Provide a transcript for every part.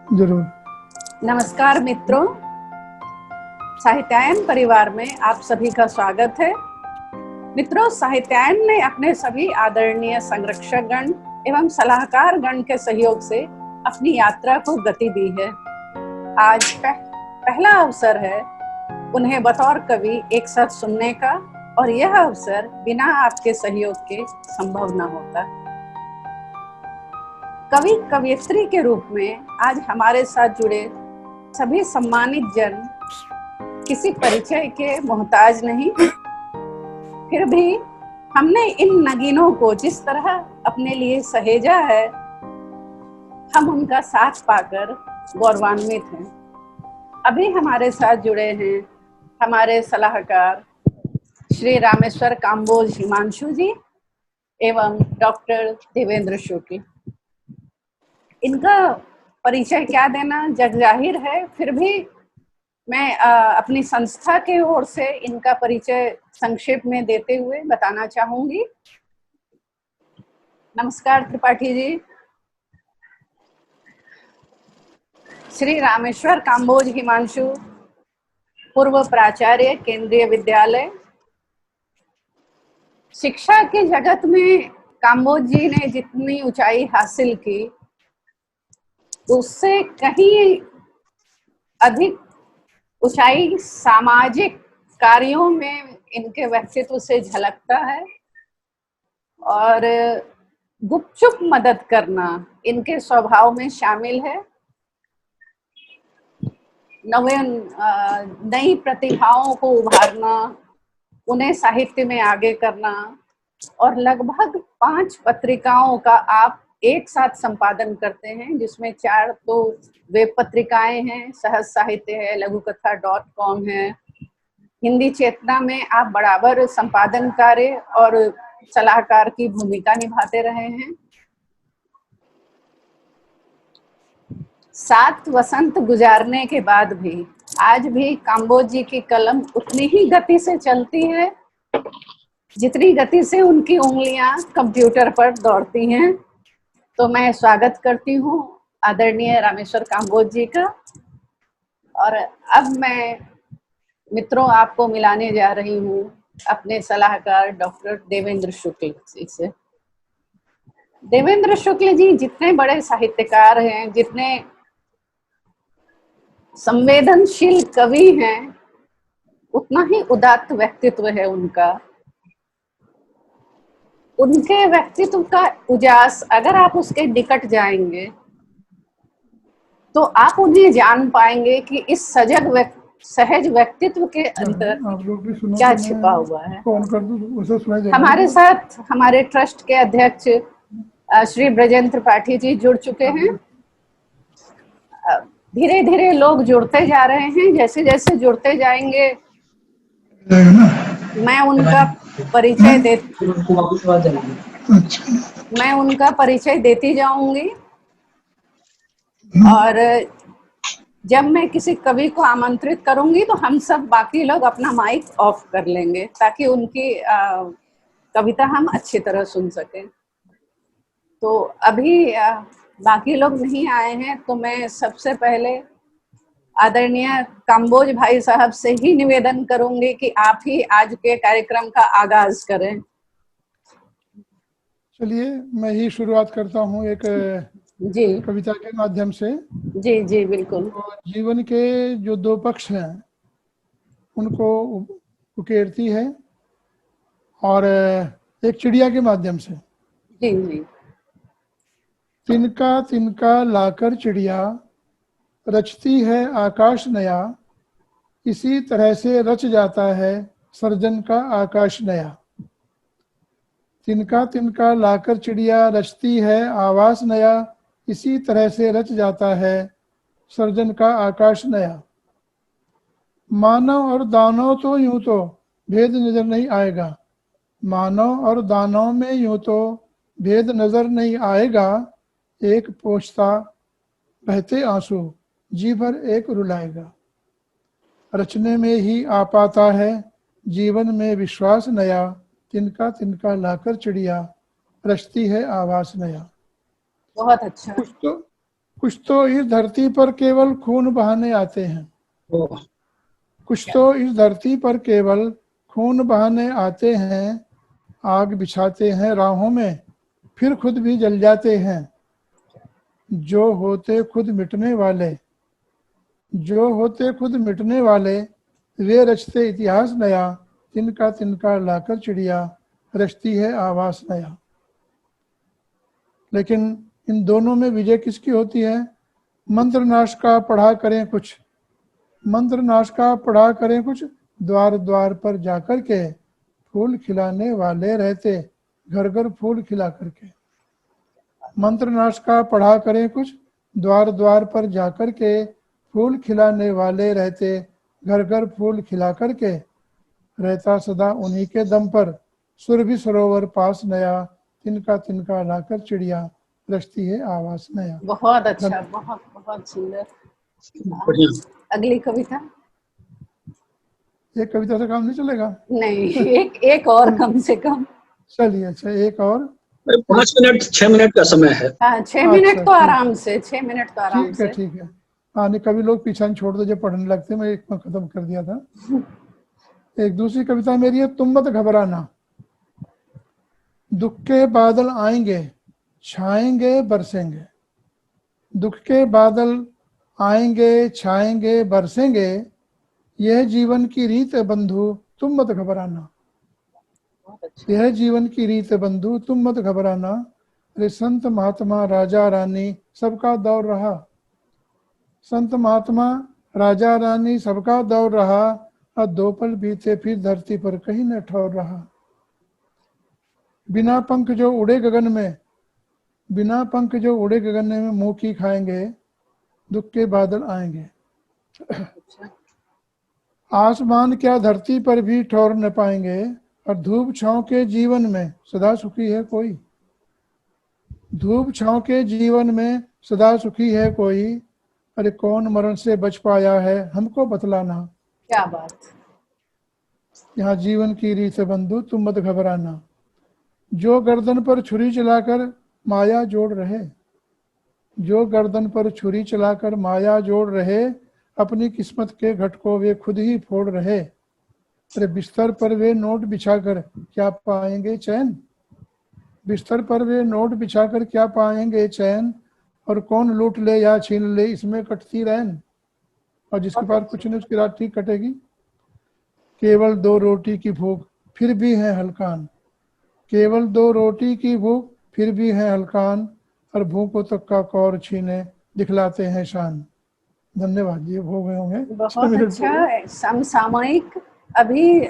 जरूर। नमस्कार मित्रों, साहित्यायन परिवार में आप सभी का स्वागत है। मित्रों, साहित्यायन ने अपने सभी आदरणीय संरक्षक गण एवं सलाहकार गण के सहयोग से अपनी यात्रा को गति दी है। आज पहला अवसर है उन्हें बतौर कवि एक साथ सुनने का, और यह अवसर बिना आपके सहयोग के संभव न होता। कवि कवयित्री के रूप में आज हमारे साथ जुड़े सभी सम्मानित जन किसी परिचय के मोहताज नहीं, फिर भी हमने इन नगीनों को जिस तरह अपने लिए सहेजा है, हम उनका साथ पाकर गौरवान्वित हैं। अभी हमारे साथ जुड़े हैं हमारे सलाहकार श्री रामेश्वर काम्बोज हिमांशु जी एवं डॉक्टर देवेंद्र शुक्ल। इनका परिचय क्या देना जग जाहिर है, फिर भी मैं अपनी संस्था के ओर से इनका परिचय संक्षेप में देते हुए बताना चाहूंगी। नमस्कार त्रिपाठी जी। श्री रामेश्वर काम्बोज हिमांशु पूर्व प्राचार्य, केंद्रीय विद्यालय। शिक्षा के जगत में काम्बोज जी ने जितनी ऊंचाई हासिल की, उससे कहीं अधिक ऊंचाई सामाजिक कार्यों में इनके व्यक्तित्व से झलकता है, और गुपचुप मदद करना इनके स्वभाव में शामिल है। नई प्रतिभाओं को उभारना, उन्हें साहित्य में आगे करना, और लगभग 5 पत्रिकाओं का आप एक साथ संपादन करते हैं, जिसमें 4 तो वेब पत्रिकाएं हैं, सहज साहित्य है, लघुकथा.com है। हिंदी चेतना में आप बराबर संपादन कार्य और सलाहकार की भूमिका निभाते रहे हैं। 7 वसंत गुजारने के बाद भी आज भी काम्बोज जी की कलम उतनी ही गति से चलती है जितनी गति से उनकी उंगलियां कंप्यूटर पर दौड़ती हैं। तो मैं स्वागत करती हूँ आदरणीय रामेश्वर काम्बोज जी का। और अब मैं मित्रों आपको मिलाने जा रही हूँ अपने सलाहकार डॉक्टर देवेंद्र शुक्ल जी से। देवेंद्र शुक्ल जी जितने बड़े साहित्यकार हैं, जितने संवेदनशील कवि हैं, उतना ही उदात्त व्यक्तित्व है उनका। उनके व्यक्तित्व का उजास अगर आप उसके निकट जाएंगे तो आप उन्हें जान पाएंगे कि इस सहज व्यक्तित्व के अंदर क्या छिपा हुआ है। हमारे साथ हमारे ट्रस्ट के अध्यक्ष श्री ब्रजेंद्र त्रिपाठी जी जुड़ चुके हैं। धीरे धीरे लोग जुड़ते जा रहे हैं, जैसे जैसे जुड़ते जाएंगे मैं उनका परिचय देती जाऊंगी। और जब मैं किसी कवि को आमंत्रित करूंगी तो हम सब बाकी लोग अपना माइक ऑफ कर लेंगे, ताकि उनकी कविता हम अच्छी तरह सुन सकें। तो अभी बाकी लोग नहीं आए हैं, तो मैं सबसे पहले आदरणीय काम्बोज भाई साहब से ही निवेदन करूंगी कि आप ही आज के कार्यक्रम का आगाज करें। चलिए, मैं ही शुरुआत करता हूँ एक जी कविता के माध्यम से। जी जी बिल्कुल। तो जीवन के जो 2 पक्ष हैं उनको उकेरती है, और एक चिड़िया के माध्यम से। जी जी। तिनका तिनका लाकर चिड़िया रचती है आकाश नया, इसी तरह से रच जाता है सर्जन का आकाश नया। तिनका तिनका लाकर चिड़िया रचती है आवास नया, इसी तरह से रच जाता है सर्जन का आकाश नया। मानव और दानव तो यूं तो भेद नजर नहीं आएगा, मानव और दानव में यूं तो भेद नजर नहीं आएगा। एक पोंछता बहते आंसू जी भर एक रुलाएगा। रचने में ही आ पाता है जीवन में विश्वास नया, तिनका तिनका लाकर चिड़िया रचती है आवास नया। बहुत अच्छा। कुछ तो इस धरती पर केवल खून बहाने आते हैं, ओह, कुछ तो इस धरती पर केवल खून बहाने आते हैं, आग बिछाते हैं राहों में, फिर खुद भी जल जाते हैं। जो होते खुद मिटने वाले, जो होते खुद मिटने वाले, वे रचते इतिहास नया, तिनका तिनका लाकर चिड़िया रचती है आवास नया। लेकिन इन दोनों में विजय किसकी होती है? मंत्र नाश का पढ़ा करें कुछ, मंत्र नाश का पढ़ा करें कुछ, द्वार द्वार पर जाकर के फूल खिलाने वाले रहते, घर घर फूल खिला करके। मंत्र नाश का पढ़ा करें कुछ, द्वार द्वार पर जाकर के फूल खिलाने वाले रहते, घर घर फूल खिला करके। रहता सदा उन्हीं के दम पर, सुरभि सरोवर पास नया, तिनका तिनका लाकर चिड़िया रचती है आवास नया। बहुत अच्छा, बहुत बहुत सुंदर। बढ़िया। अगली कविता। एक कविता से काम नहीं चलेगा? नहीं, एक और कम से कम। चलिए, अच्छा एक और। 5 मिनट 6 मिनट का समय है। हाँ, 6 मिनट तो आराम से, 6 मिनट तो आराम ठीक है, से। ठीक है। हाँ, नहीं कभी लोग पीछा नहीं छोड़ दो जब पढ़ने लगते, मैं एक में खत्म कर दिया था। एक दूसरी कविता मेरी है, तुम मत घबराना। दुख के बादल आएंगे, छाएंगे बरसेंगे, दुख के बादल आएंगे, छाएंगे बरसेंगे, यह जीवन की रीत है बंधु, तुम मत घबराना। बहुत अच्छा। यह जीवन की रीत है बंधु, तुम मत घबराना। अरे संत महात्मा राजा रानी सबका दौर रहा, संत महात्मा राजा रानी सबका दौर रहा, अब 2 पल बीते फिर धरती पर कहीं न ठौर रहा। बिना पंख जो उड़े गगन में, बिना पंख जो उड़े गगन में मुंह की खाएंगे, दुख के बादल आएंगे। अच्छा। आसमान क्या धरती पर भी ठौर न पाएंगे, और धूप छांव के जीवन में सदा सुखी है कोई, धूप छांव के जीवन में सदा सुखी है कोई। अरे कौन मरण से बच पाया है हमको बतलाना। क्या बात। यहाँ जीवन की रीत है बंधु, तुम मत घबराना। जो गर्दन पर छुरी चलाकर माया जोड़ रहे, जो गर्दन पर छुरी चलाकर माया जोड़ रहे, अपनी किस्मत के घट को वे खुद ही फोड़ रहे। अरे बिस्तर पर वे नोट बिछाकर क्या पाएंगे चैन, बिस्तर पर वे नोट बिछाकर क्या पाएंगे चैन, और कौन लूट ले या छीन ले इसमें कटती रैन, और जिसके पास कुछ नहीं उसकी रात ठीक कटेगी। केवल 2 रोटी की भूख फिर भी है हलकान, केवल 2 रोटी की भूख फिर भी है हलकान, और भूखों तक का कौर छीने दिखलाते हैं शान। धन्यवाद। ये हो गए होंगे 6 बहुत मिनट अच्छा। समसामयिक अभी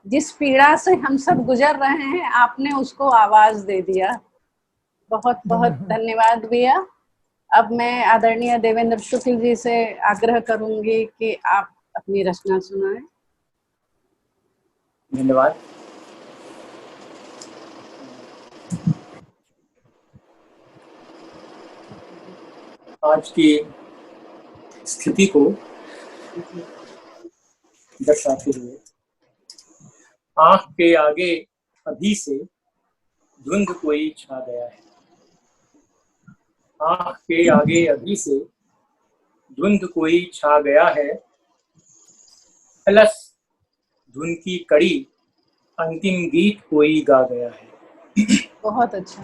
जिस पीड़ा से हम सब गुजर रहे हैं, आपने उसको आवाज दे दिया। बहुत बहुत धन्यवाद भैया। अब मैं आदरणीय देवेंद्र शुक्ल जी से आग्रह करूंगी कि आप अपनी रचना सुनाएं। धन्यवाद। आज की स्थिति को दर्शाते हुए, आंख के आगे अभी से धुंध कोई छा गया है, आंख के आगे अभी से धुंध कोई छा गया है, अलस धुन की कड़ी अंतिम गीत कोई गा गया है। बहुत अच्छा।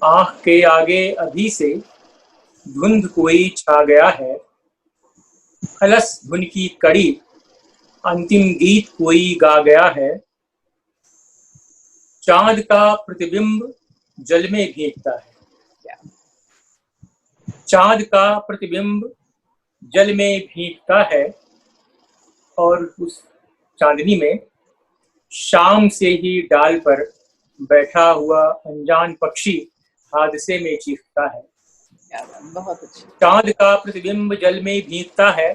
आंख के आगे अभी से धुंध कोई छा गया है, अलस धुन की कड़ी अंतिम गीत कोई गा गया है। चांद का प्रतिबिंब जल में भीगता है, चांद का प्रतिबिंब जल में भीगता है, और उस चांदनी में शाम से ही डाल पर बैठा हुआ अनजान पक्षी हादसे में चीखता है। बहुत अच्छा। चांद का प्रतिबिंब जल में भीगता है,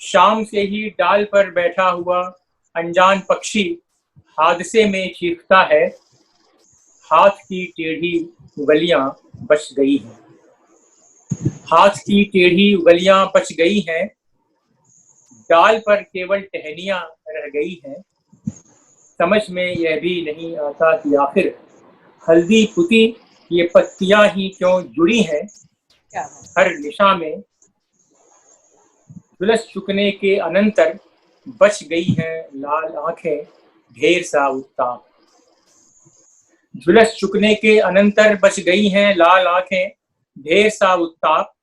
शाम से ही डाल पर बैठा हुआ अनजान पक्षी हादसे में चीखता है। हाथ की टेढ़ी उंगलियां बच गई हैं, हाथ की टेढ़ी उंगलियां बच गई हैं, डाल पर केवल टहनियां रह गई हैं। समझ में यह भी नहीं आता कि आखिर हल्दी पुती ये पत्तियां ही क्यों जुड़ी हैं। क्या बात। हर निशा में झुलस चुकने के अनंतर बच गई हैं लाल आंखें ढेर सा उत्ताप। झुलस चुकने के अनंतर बच गई हैं लाल आंखें ढेर सा उत्ताप।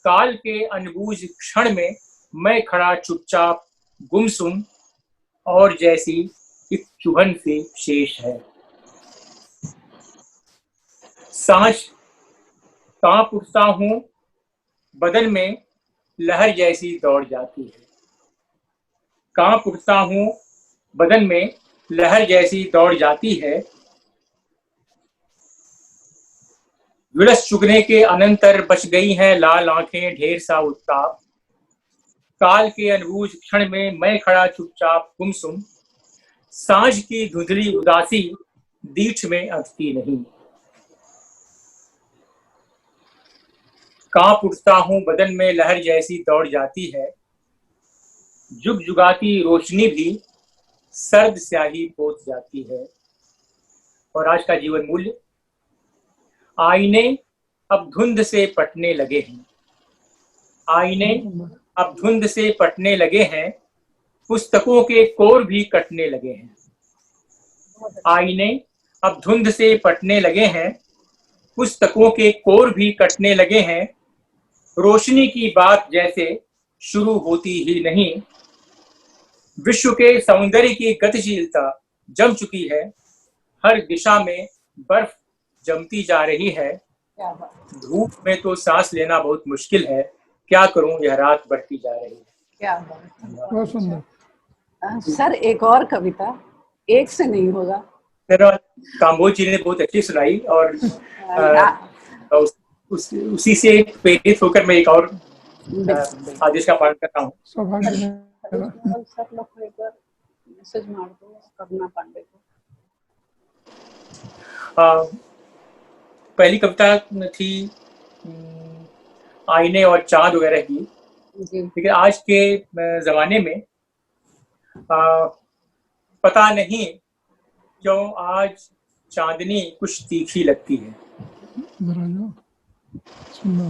काल के अनबूझ क्षण में मैं खड़ा चुपचाप गुमसुम और जैसी एक चुभन से शेष है। सांझ कांप उठता हूँ, बदन में लहर जैसी दौड़ जाती है। कांप उठता हूँ, बदन में लहर जैसी दौड़ जाती है। झुलस चुकने के अनंतर बच गई हैं लाल आंखें ढेर सा उत्ताप। काल के अनबूझ क्षण में मैं खड़ा चुपचाप गुमसुम। सांझ की धुंधली उदासी दीठ में अंतती नहीं। कांप उठता हूँ, बदन में लहर जैसी दौड़ जाती है। जुग जुगाती रोशनी भी सर्द स्याही पोत जाती है। और आज का जीवन मूल्य, आईने अब धुंध से पटने लगे हैं। आईने अब धुंध से पटने लगे हैं, पुस्तकों के कोर भी कटने लगे हैं। आईने अब धुंध से पटने लगे हैं, पुस्तकों के कोर भी कटने लगे हैं। रोशनी की बात जैसे शुरू होती ही नहीं। विश्व के सौंदर्य की गतिशीलता जम चुकी है। हर दिशा में बर्फ जमती जा रही है। क्या बात। धूप में तो सांस लेना बहुत मुश्किल है। क्या करूं, यह रात बढ़ती जा रही है। क्या बात। बहुत सुंदर। सर एक और कविता, एक से नहीं होगा। धन्यवाद। काम्बोज जी ने बहुत अच्छी सुनाई और उसी से प्रेरित होकर मैं एक और आदेश का पालन करता हूँ। सौभाग्य है। सर लोग को एक बार मैसेज मार दो करुणा पांडे को। पहली कविता थी आईने और चांद वगैरह की। जी। लेकिन आज के जमाने में पता नहीं क्यों आज चांदनी कुछ तीखी लगती है।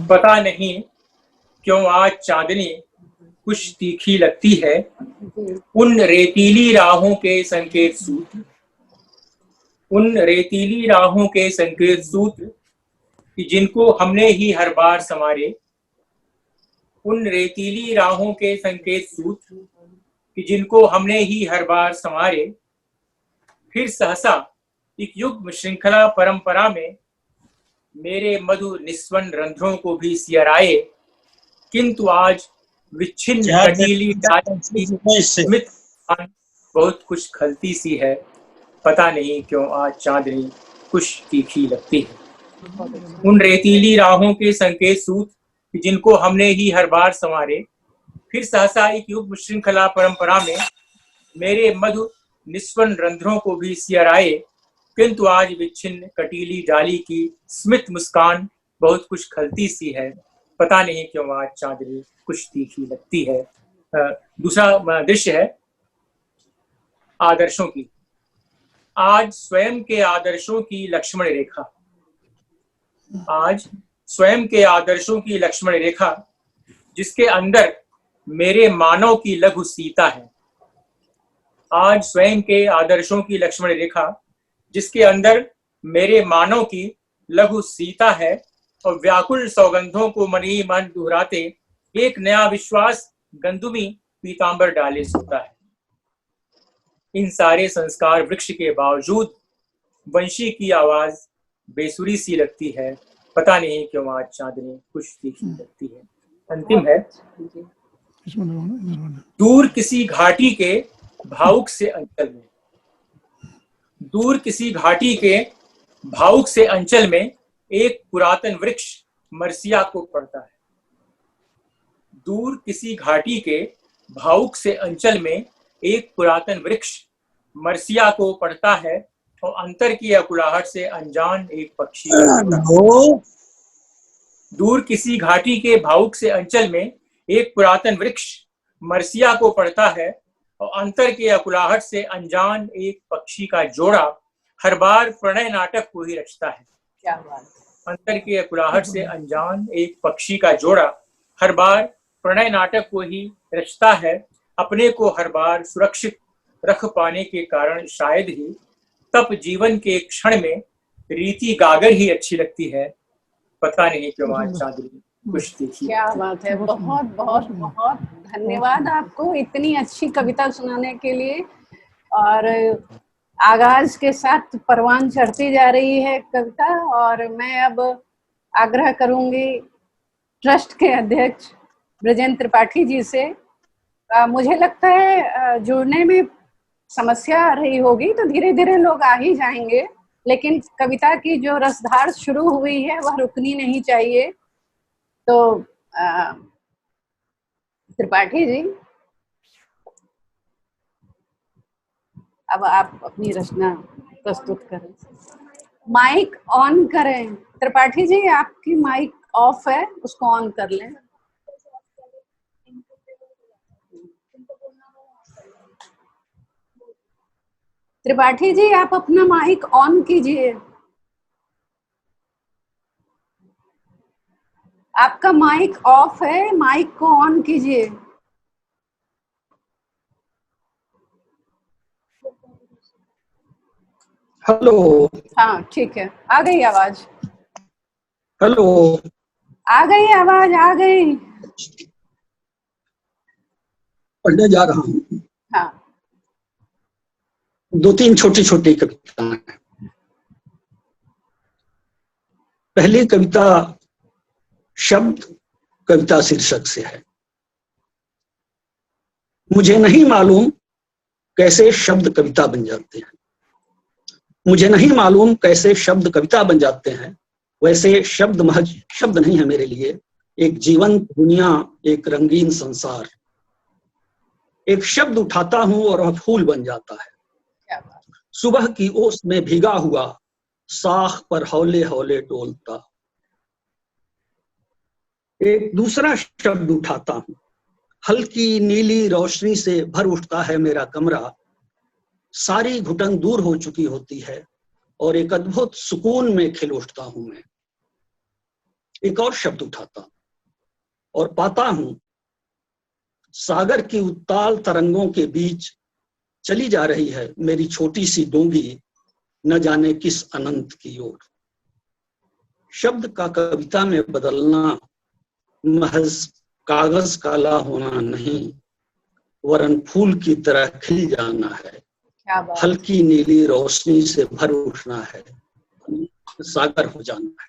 पता नहीं क्यों आज चांदनी कुछ तीखी लगती है। उन रेतीली राहों के संकेत सूत्र, उन रेतीली राहों के संकेत सूत्र कि जिनको हमने ही हर बार संवारे। उन रेतीली राहों के संकेत सूत्र कि जिनको हमने ही हर बार संवारे। फिर सहसा एक युग श्रृंखला परंपरा में मेरे मधु निस्वन रंध्रों को भी सियराए। किंतु आज विच्छिन्न कटीली स्मित बहुत कुछ खलती सी है। पता नहीं क्यों आज चांदनी कुछ तीखी लगती है। उन रेतीली राहों के संकेत सूत्र जिनको हमने ही हर बार संवारे। फिर सहसा एक युग श्रृंखला परंपरा में मेरे मधु निस्वन रंध्रों को भी सियराए। किंतु आज विच्छिन्न कटीली डाली की स्मित मुस्कान बहुत कुछ खलती सी है। पता नहीं क्यों आज चांदनी कुछ तीखी लगती है। दूसरा दृश्य है आदर्शों की। आज स्वयं के आदर्शों की लक्ष्मण रेखा, आज स्वयं के आदर्शों की लक्ष्मण रेखा जिसके अंदर मेरे मानव की लघु सीता है। आज स्वयं के आदर्शों की लक्ष्मण रेखा जिसके अंदर मेरे मानव की लघु सीता है। और व्याकुल सौगंधों को मन ही मन दोहराते एक नया विश्वास गंदुमी पीतांबर डाले सोता है। इन सारे संस्कार वृक्ष के बावजूद वंशी की आवाज बेसुरी सी लगती है। पता नहीं क्यों आज चांदनी कुछ तीखी लगती है। अंतिम है, दूर किसी घाटी के भावुक से अंचल में, दूर किसी घाटी के भावुक से अंचल में एक पुरातन वृक्ष मरसिया को पड़ता है। दूर किसी घाटी के भावुक से अंचल में एक पुरातन वृक्ष मरसिया को पड़ता है और अंतर की अकुलाहट से अनजान एक पक्षी। दूर किसी घाटी के भावुक से अंचल में एक पुरातन वृक्ष मरसिया को पड़ता है और अंतर की अकुलाहट से अनजान एक पक्षी का जोड़ा हर बार प्रणय नाटक को ही रचता है। क्या बात। अंतर की अकुलाहट से अनजान एक पक्षी का जोड़ा हर बार प्रणय नाटक को ही रचता है। अपने को हर बार सुरक्षित रख पाने के कारण शायद ही तब जीवन के क्षण में रीति गागर ही अच्छी लगती है। पता नहीं क्यों आज चांदनी कुछ देखी। क्या बात है, बहुत बहुत बहुत धन्यवाद आपको इतनी अच्छी कविता सुनाने के लिए। और आगाज के साथ परवान चढ़ती जा रही है कविता, और मैं अब आग्रह करूंगी ट्रस्ट के अध्यक्ष ब्रजेंद्र त्रिपाठी जी से। मुझे लगता है जुड़ने में समस्या आ रही होगी, तो धीरे धीरे लोग आ ही जाएंगे, लेकिन कविता की जो रसधार शुरू हुई है वह रुकनी नहीं चाहिए। तो त्रिपाठी जी, अब आप अपनी रचना प्रस्तुत करें। माइक ऑन करें। त्रिपाठी जी, आपकी माइक ऑफ है, उसको ऑन कर लें। त्रिपाठी जी, आप अपना माइक ऑन कीजिए। आपका माइक ऑफ है, माइक को ऑन कीजिए। हेलो। हाँ ठीक है, आ गई आवाज। हेलो। आ गई आवाज, आ गई। पढ़ने जा रहा हूँ। हाँ। 2-3 छोटी छोटी कविताएं। पहली कविता शब्द कविता शीर्षक से है। मुझे नहीं मालूम कैसे शब्द कविता बन जाते हैं। मुझे नहीं मालूम कैसे शब्द कविता बन जाते हैं। वैसे शब्द महज शब्द नहीं है मेरे लिए, एक जीवंत दुनिया, एक रंगीन संसार। एक शब्द उठाता हूं और वह फूल बन जाता है। सुबह की ओस में भीगा हुआ, साख पर हौले हौले डोलता। एक दूसरा शब्द उठाता हूं, हल्की नीली रोशनी से भर उठता है मेरा कमरा। सारी घुटन दूर हो चुकी होती है और एक अद्भुत सुकून में खिल उठता हूं मैं। एक और शब्द उठाता हूं और पाता हूं सागर की उत्ताल तरंगों के बीच चली जा रही है मेरी छोटी सी डोंगी, न जाने किस अनंत की ओर। शब्द का कविता में बदलना महज कागज काला होना नहीं, वरन फूल की तरह खिल जाना है। हल्की नीली रोशनी से भर उठना है, सागर हो जाना है।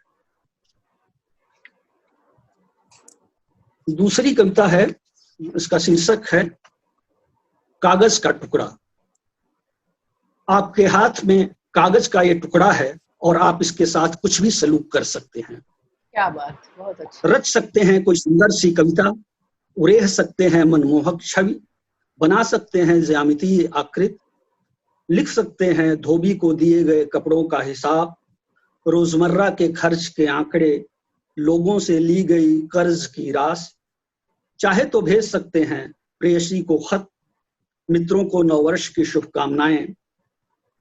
दूसरी कविता है, इसका शीर्षक है कागज का टुकड़ा। आपके हाथ में कागज का ये टुकड़ा है और आप इसके साथ कुछ भी सलूक कर सकते हैं। क्या बात, बहुत अच्छा। रच सकते हैं कोई सुंदर सी कविता, उड़ेह सकते हैं मनमोहक छवि, बना सकते हैं ज्यामितीय आकृति, लिख सकते हैं धोबी को दिए गए कपड़ों का हिसाब, रोजमर्रा के खर्च के आंकड़े, लोगों से ली गई कर्ज की रास। चाहे तो भेज सकते हैं प्रेयसी को खत, मित्रों को नववर्ष की शुभकामनाएं,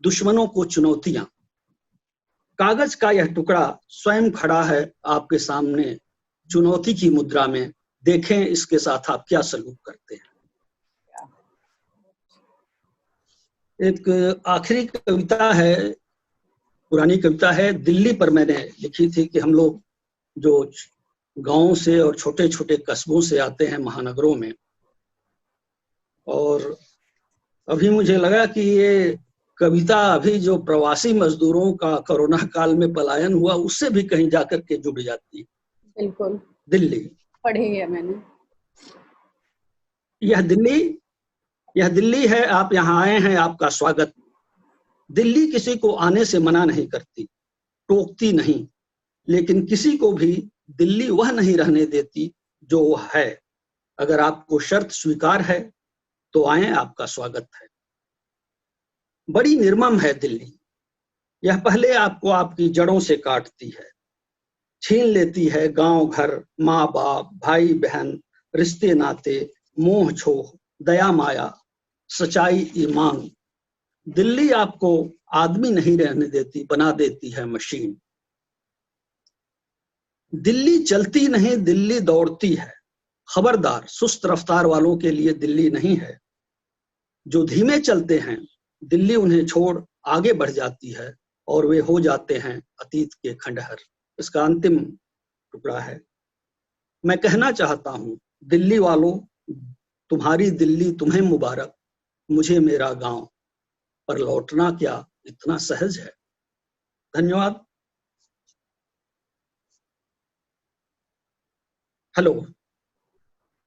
दुश्मनों को चुनौतियां। कागज का यह टुकड़ा स्वयं खड़ा है आपके सामने चुनौती की मुद्रा में। देखें इसके साथ आप क्या सलूक करते हैं। एक आखिरी कविता है, पुरानी कविता है, दिल्ली पर मैंने लिखी थी कि हम लोग जो गांवों से और छोटे छोटे कस्बों से आते हैं महानगरों में, और अभी मुझे लगा कि ये कविता अभी जो प्रवासी मजदूरों का कोरोना काल में पलायन हुआ उससे भी कहीं जाकर के जुड़ जाती। बिल्कुल, दिल्ली पढ़ी है मैंने। यह दिल्ली है, आप यहाँ आए हैं, आपका स्वागत। दिल्ली किसी को आने से मना नहीं करती, टोकती नहीं, लेकिन किसी को भी दिल्ली वह नहीं रहने देती जो वह है। अगर आपको शर्त स्वीकार है तो आए, आपका स्वागत है। बड़ी निर्मम है दिल्ली, यह पहले आपको आपकी जड़ों से काटती है, छीन लेती है गांव घर, माँ बाप, भाई बहन, रिश्ते नाते, मोह छोह, दया माया, सच्चाई ईमान। दिल्ली आपको आदमी नहीं रहने देती, बना देती है मशीन। दिल्ली चलती नहीं, दिल्ली दौड़ती है। खबरदार, सुस्त रफ्तार वालों के लिए दिल्ली नहीं है। जो धीमे चलते हैं, दिल्ली उन्हें छोड़ आगे बढ़ जाती है और वे हो जाते हैं अतीत के खंडहर। इसका अंतिम टुकड़ा है। मैं कहना चाहता हूं, दिल्ली वालों, तुम्हारी दिल्ली तुम्हें मुबारक, मुझे मेरा गांव, पर लौटना क्या इतना सहज है। धन्यवाद। हेलो।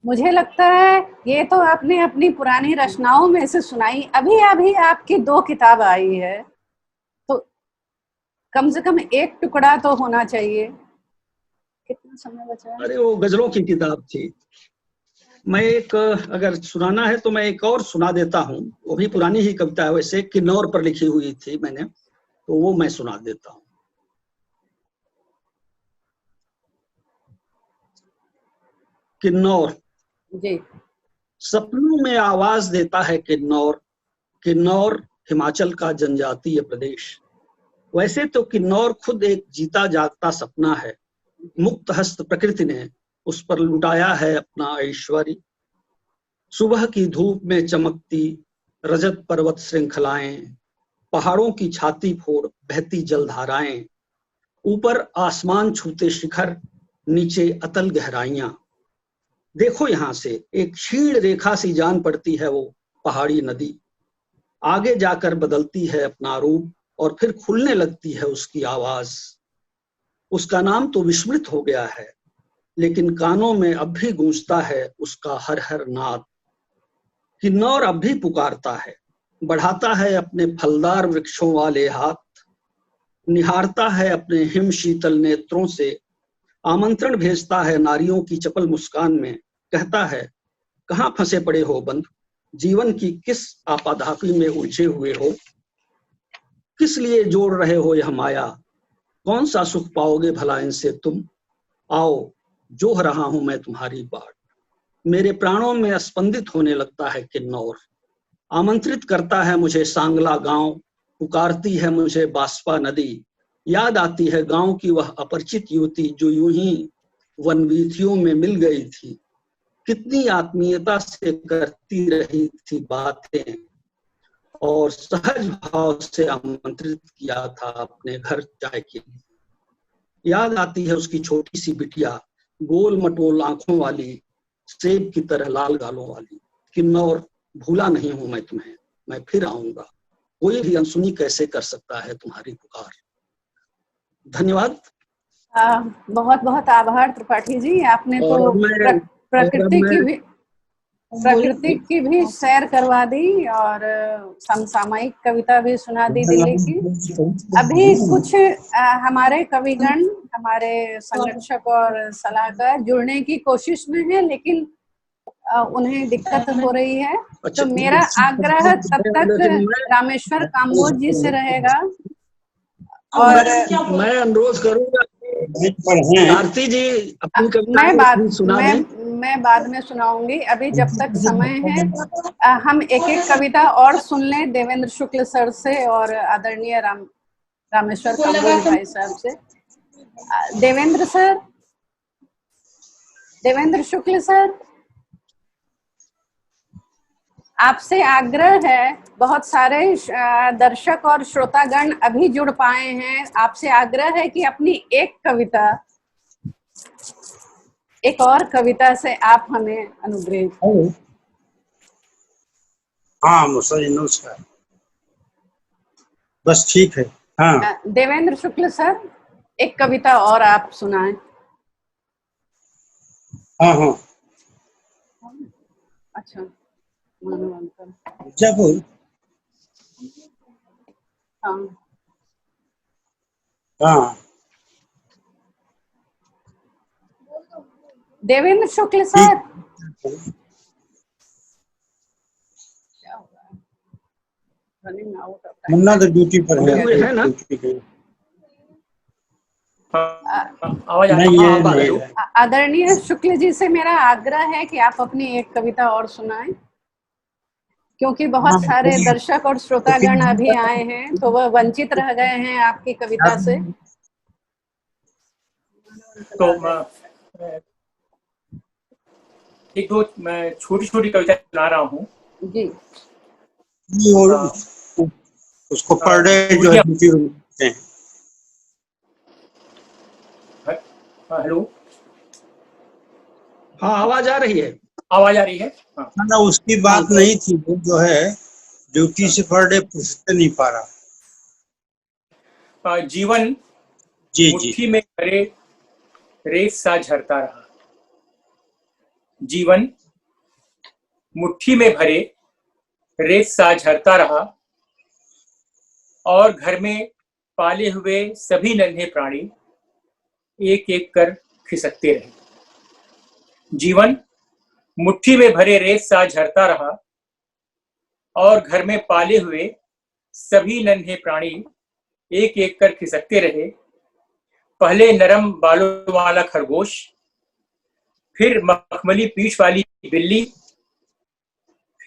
मुझे लगता है ये तो आपने अपनी पुरानी रचनाओं में से सुनाई। अभी अभी आपकी 2 किताब आई है, तो कम से कम एक टुकड़ा तो होना चाहिए। कितना समय बचा है? अरे वो गजलों की किताब थी। मैं एक, अगर सुनाना है तो मैं एक और सुना देता हूँ। वो भी पुरानी ही कविता है, वैसे किन्नौर पर लिखी हुई थी मैंने, तो वो मैं सुना देता हूँ। किन्नौर। जी। सपनों में आवाज देता है किन्नौर, किन्नौर हिमाचल का जनजातीय प्रदेश। वैसे तो किन्नौर खुद एक जीता जागता सपना है। मुक्त हस्त प्रकृति ने उस पर लुटाया है अपना ऐश्वर्य। सुबह की धूप में चमकती रजत पर्वत श्रृंखलाएं, पहाड़ों की छाती फोड़ बहती जलधाराएं, ऊपर आसमान छूते शिखर, नीचे अतल गहराइयां। देखो यहां से एक क्षीण रेखा सी जान पड़ती है वो पहाड़ी नदी। आगे जाकर बदलती है अपना रूप और फिर खुलने लगती है उसकी आवाज। उसका नाम तो विस्मृत हो गया है, लेकिन कानों में अब भी गूंजता है उसका हर हर नाद। किन्नौर अब भी पुकारता है, बढ़ाता है अपने फलदार वृक्षों वाले हाथ, निहारता है अपने हिम शीतल नेत्रों से, आमंत्रण भेजता है नारियों की चपल मुस्कान में। कहता है, कहाँ फंसे पड़े हो बंधु, जीवन की किस आपाधापी में उलझे हुए हो, किस लिए जोड़ रहे हो यह माया, कौन सा सुख पाओगे भला इनसे तुम। आओ, जोह रहा हूं मैं तुम्हारी बाट, मेरे प्राणों में स्पंदित होने लगता है किन्नौर। आमंत्रित करता है मुझे सांगला गांव, पुकारती है मुझे बास्पा नदी। याद आती है गांव की वह अपरिचित युवती जो यूं ही वनवीथियों में मिल गई थी। कितनी आत्मीयता से करती रही थी बातें और सहज भाव से आमंत्रित किया था अपने घर चाय के लिए। याद आती है उसकी छोटी सी बिटिया, गोल मटोल आंखों वाली, सेब की तरह लाल गालों वाली। किन्नौर, भूला नहीं हूं मैं तुम्हें, मैं फिर आऊंगा, कोई भी अनसुनी कैसे कर सकता है तुम्हारी पुकार। धन्यवाद। बहुत बहुत आभार त्रिपाठी जी। आपने तो प्रकृति की भी सैर करवा दी और समसामयिक कविता भी सुना दी दिल्ली की। अभी कुछ हमारे कविगण, हमारे संरक्षक और सलाहकार जुड़ने की कोशिश में है, लेकिन उन्हें दिक्कत हो रही है। तो मेरा आग्रह तब तक रामेश्वर काम्बोज जी से रहेगा और मैं अनुरोध करूंगा आरती जी अपनी कविता मैं बाद में सुनाऊंगी। अभी जब तक समय है हम एक एक कविता और सुन लें देवेंद्र शुक्ल सर से और आदरणीय रामेश्वर काम्बोज भाई साहब से। देवेंद्र शुक्ल सर, आपसे आग्रह है, बहुत सारे दर्शक और श्रोतागण अभी जुड़ पाए हैं। आपसे आग्रह है कि अपनी एक और कविता से आप हमें अनुग्रहित। हाँ नमस्कार, बस ठीक है। हाँ देवेंद्र शुक्ल सर, एक कविता और आप सुनाएं। हाँ अच्छा, जब हाँ देवेंद्र शुक्ल सर, मुन्ना तो ड्यूटी पर है ना। आदरणीय शुक्ल जी से मेरा आग्रह है कि आप अपनी एक कविता और सुनाएं, क्योंकि बहुत सारे दर्शक और श्रोतागण अभी आए हैं तो वह वंचित रह गए हैं आपकी कविता से। तो एक दो मैं छोटी छोटी कविता सुना रहा हूँ। जी उसको पर डे जो है ड्यूटी होते हैं। हेलो, हाँ आवाज आ रही है। आवाज आ रही है? हाँ। ना उसकी बात नहीं थी, वो जो है ड्यूटी से पर डे फुर्सत नहीं पा रहा। जीवन जी जी मुट्ठी में भरे रेत सा झरता रहा। जीवन मुट्ठी में भरे रेत सा झरता रहा, और घर में पाले हुए सभी नन्हे प्राणी एक एक कर खिसकते रहे। जीवन मुट्ठी में भरे रेत सा झरता रहा, और घर में पाले हुए सभी नन्हे प्राणी एक एक कर खिसकते रहे। पहले नरम बालों वाला खरगोश, फिर मखमली पीठ वाली बिल्ली,